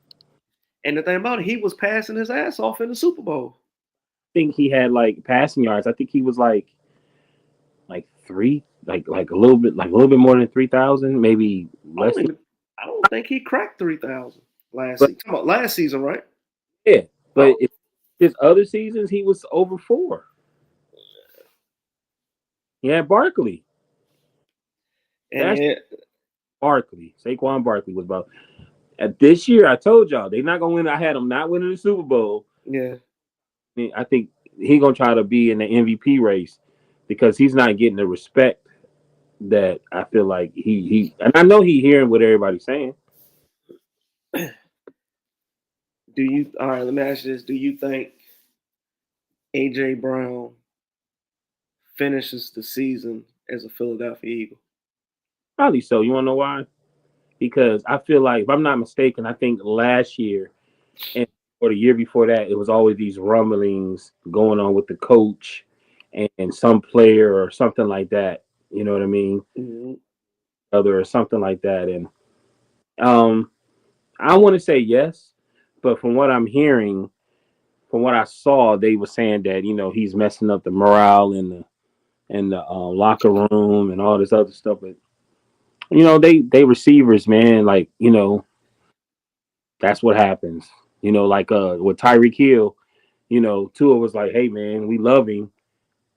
And the thing about it, he was passing his ass off in the Super Bowl. I think he had like passing yards. I think he was like three, like a little bit more than 3,000, maybe less. I don't think he cracked 3,000 last But season. Talking about last season, right? yeah, but Oh, his other seasons he was over 4. He had Barkley. and That's Barkley. Saquon Barkley was about. At this year, I told y'all they're not gonna win. I had them not winning the Super Bowl. yeah. I think he's gonna try to be in the MVP race because he's not getting the respect that I feel like he and I know he hearing what everybody's saying. All right, let me ask you this. Do you think AJ Brown finishes the season as a Philadelphia Eagle? Probably so. You wanna know why? Because I feel like if I'm not mistaken, I think last year and or the year before that, it was always these rumblings going on with the coach and some player or something like that. You know what I mean? Mm-hmm. Other or something like that. And I want to say yes, but from what I'm hearing, from what I saw, they were saying that he's messing up the morale in the locker room and all this other stuff. But they receivers, man, like that's what happens. Like with Tyreek Hill, Tua was like, "Hey, man, we love him.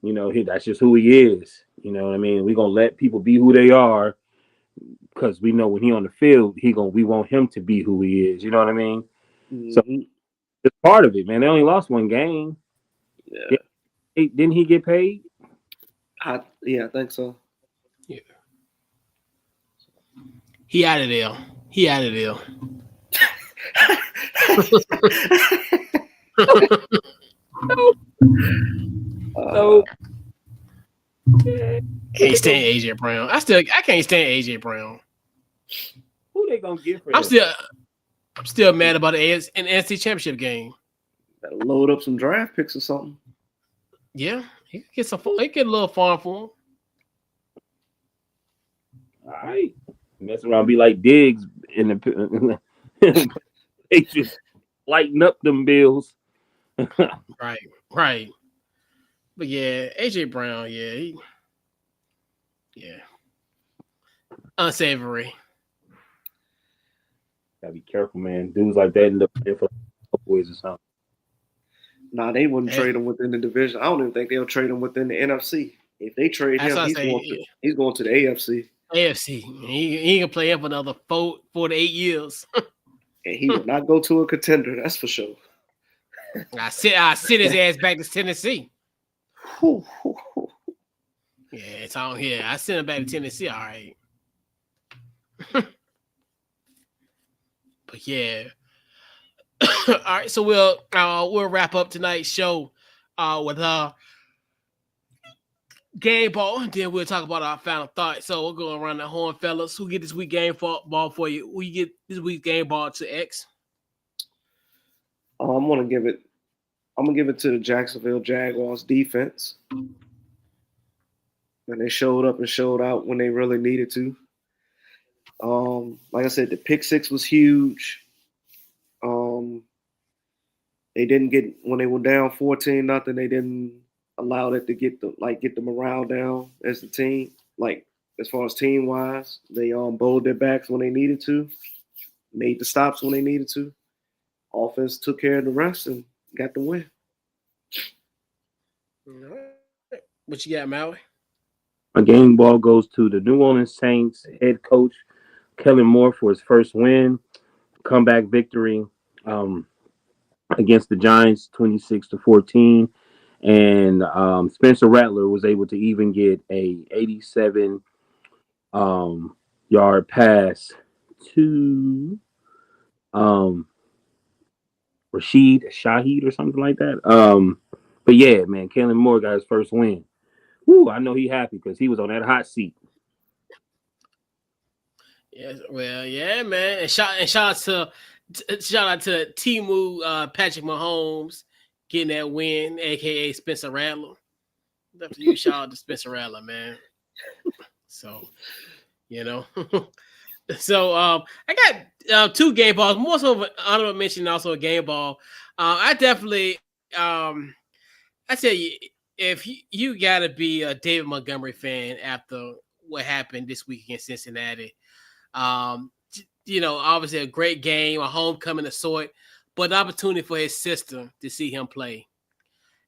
That's just who he is. You know what I mean? We're gonna let people be who they are because we know when he on the field, we want him to be who he is. You know what I mean? So Mm-hmm. it's part of it, man. They only lost one game. Yeah. Didn't he get paid? I think so. Yeah. He out of there. He out of there. So yeah, Can't stand AJ Brown. I can't stand AJ Brown. who they gonna get for I'm him? still mad about an NFC Championship game. Better load up some draft picks or something. Yeah, he get a little farm for him. All right, mess around, be like Diggs in the They just lighten up them Bills. Right. But yeah, AJ Brown, yeah, unsavory. Gotta be careful, man. Dudes like that end up playing for Cowboys or something. Nah, they wouldn't Hey, trade him within the division. I don't even think they'll trade him within the NFC. If they trade that's him, what I he's say. going to the AFC, AFC. He can play up another 4 to 8 years. and he will not go to a contender. That's for sure. I sit his ass back to Tennessee. Whew, whew, whew. Yeah, it's on here. I sent him back to Tennessee. All right. But yeah. All right, so we'll wrap up tonight's show with game ball, and then we'll talk about our final thoughts. So we'll go around the horn, fellas. Who get this week game ball for you? Who you get this week game ball to X? I'm gonna give it to the Jacksonville Jaguars defense. And they showed up and showed out when they really needed to. Like I said, the pick six was huge. They didn't get when they were down 14-0. They didn't allow that to get the morale down as the team. Like as far as team wise, they bowled their backs when they needed to, made the stops when they needed to. Offense took care of the rest and got the win. All right. What you got, Maui? My game ball goes to the New Orleans Saints head coach Kellen Moore for his first win, comeback victory against the Giants, 26-14, and Spencer Rattler was able to even get a 87 yard pass to Rashid Shaheed or something like that. But yeah, man, Kellen Moore got his first win. Woo, I know he happy because he was on that hot seat. Yes, well, yeah, man. And shout out to Timu Patrick Mahomes getting that win, aka Spencer Rattler. After you, shout out to Spencer Rattler, man. So, you know. So I got 2 game balls, more so of an honorable mention, also a game ball. I definitely I tell you, if you gotta be a David Montgomery fan after what happened this week against Cincinnati. Obviously a great game, a homecoming of sort, but an opportunity for his sister to see him play.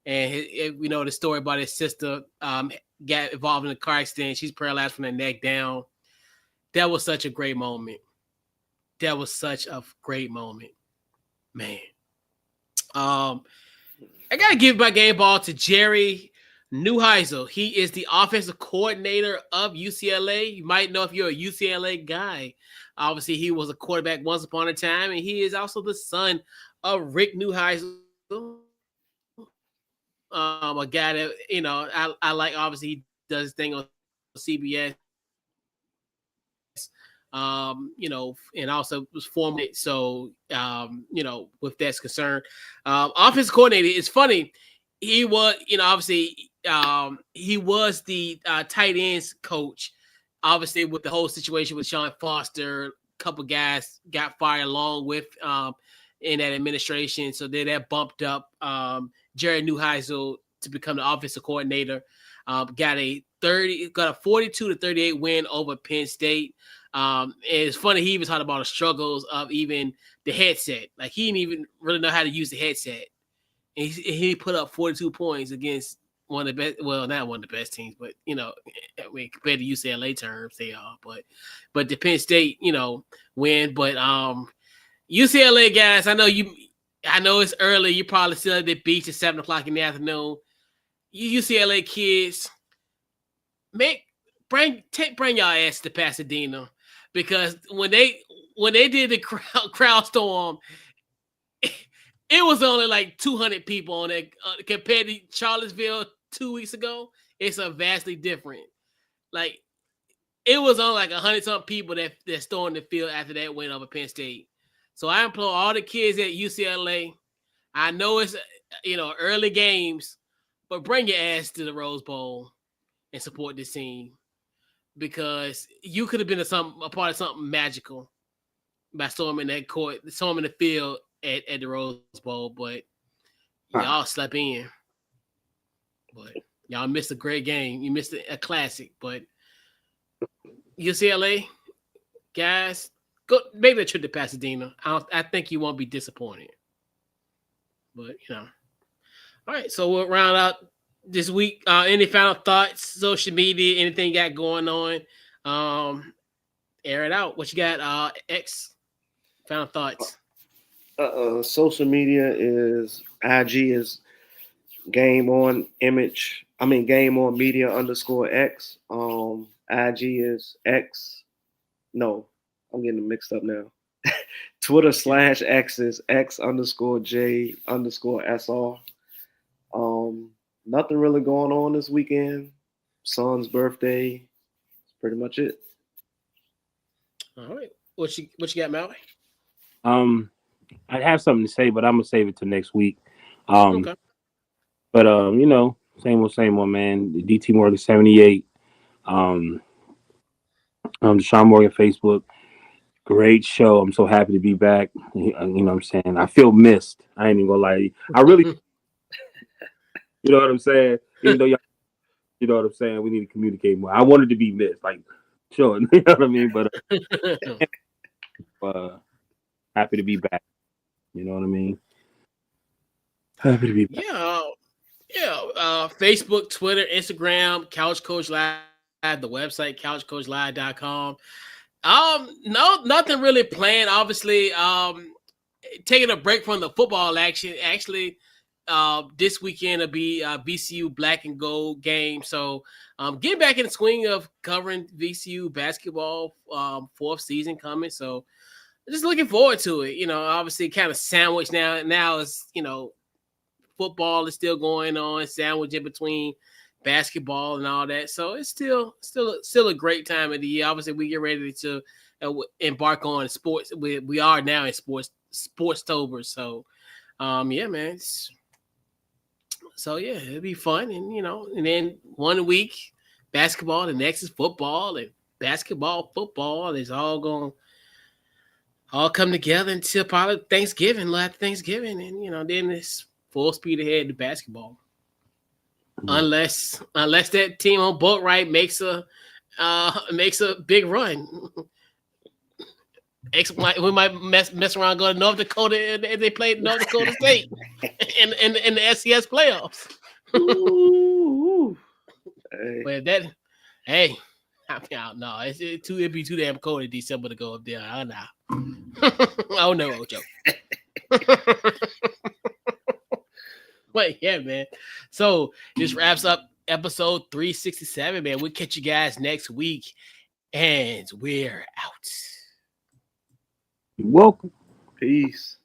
And the story about his sister got involved in a car accident. She's paralyzed from the neck down. That was such a great moment. Man. I gotta give my game ball to Jerry Neuheisel. He is the offensive coordinator of UCLA. You might know if you're a UCLA guy. Obviously, he was a quarterback once upon a time, and he is also the son of Rick Neuheisel. A guy that I like. Obviously, he does his thing on CBS. And also was formed. So, with that's concerned, offensive coordinator. It's funny. He was, obviously, he was the tight ends coach. Obviously, with the whole situation with Sean Foster, a couple guys got fired along with in that administration. So that bumped up Jerry Neuheisel to become the offensive coordinator. Got a 42-38 win over Penn State. It's funny, he even talked about the struggles of even the headset. Like he didn't even really know how to use the headset. And he put up 42 points against one of the best, well, not one of the best teams, but compared to UCLA terms, they are. But the Penn State, win. But UCLA guys, I know it's early. You probably still at the beach at 7:00 in the afternoon. You UCLA kids, bring y'all ass to Pasadena, because when they did the crowd storm, it was only like 200 people on it compared to Charlottesville 2 weeks ago. It's a vastly different. Like it was on like 100-something people that stormed the field after that win over Penn State. So I implore all the kids at UCLA. I know it's early games, but bring your ass to the Rose Bowl and support this team, because you could have been a part of something magical. by storming that court, storming the field at the Rose Bowl, but y'all slept in. But y'all missed a great game. You missed a classic, but UCLA guys, go make the trip to Pasadena. I think you won't be disappointed. But all right. So we'll round out this week. Any final thoughts? Social media? Anything you got going on? Air it out. What you got? X. Final thoughts. Social media is IG is game on media _X. IG is X. No, I'm getting them mixed up now. Twitter /X is X_J_SR. Nothing really going on this weekend. Son's birthday. That's pretty much it. All right. What you got, Maui? I have something to say, but I'm gonna save it to next week. Okay. But same old, man. The DT Morgan 78. Deshaun Morgan Facebook. Great show. I'm so happy to be back. You know what I'm saying? I feel missed. I ain't even gonna lie. I really, you know what I'm saying? Even though y'all, you know what I'm saying? We need to communicate more. I wanted to be missed, like, sure. You know what I mean? But happy to be back. You know what I mean? Happy to be back. Yeah. Facebook, Twitter, Instagram, Couch Coach Live, the website, couchcoachlive.com. No, nothing really planned. Obviously, taking a break from the football action. Actually, this weekend will be VCU Black and Gold game. So, getting back in the swing of covering VCU basketball. Fourth season coming. So, just looking forward to it. Obviously, kind of sandwich now. Now is football is still going on, sandwich in between basketball and all that. So it's still a great time of the year. Obviously, we get ready to embark on sports. We are now in Sportstober. So, yeah, man. So yeah, it'll be fun, and then 1 week basketball, the next is football, and basketball, football is all going. All come together until probably Thanksgiving, after Thanksgiving, and then it's full speed ahead to basketball. Unless that team on Boat Right makes a big run. We might mess around going to North Dakota and they played North Dakota State in the SCS playoffs. Ooh. Hey. But I don't know. It'd be too damn cold in December to go up there. I don't know. Oh no, Ocho. But yeah, man. So this wraps up episode 367, man. We'll catch you guys next week, and we're out. You're welcome. Peace.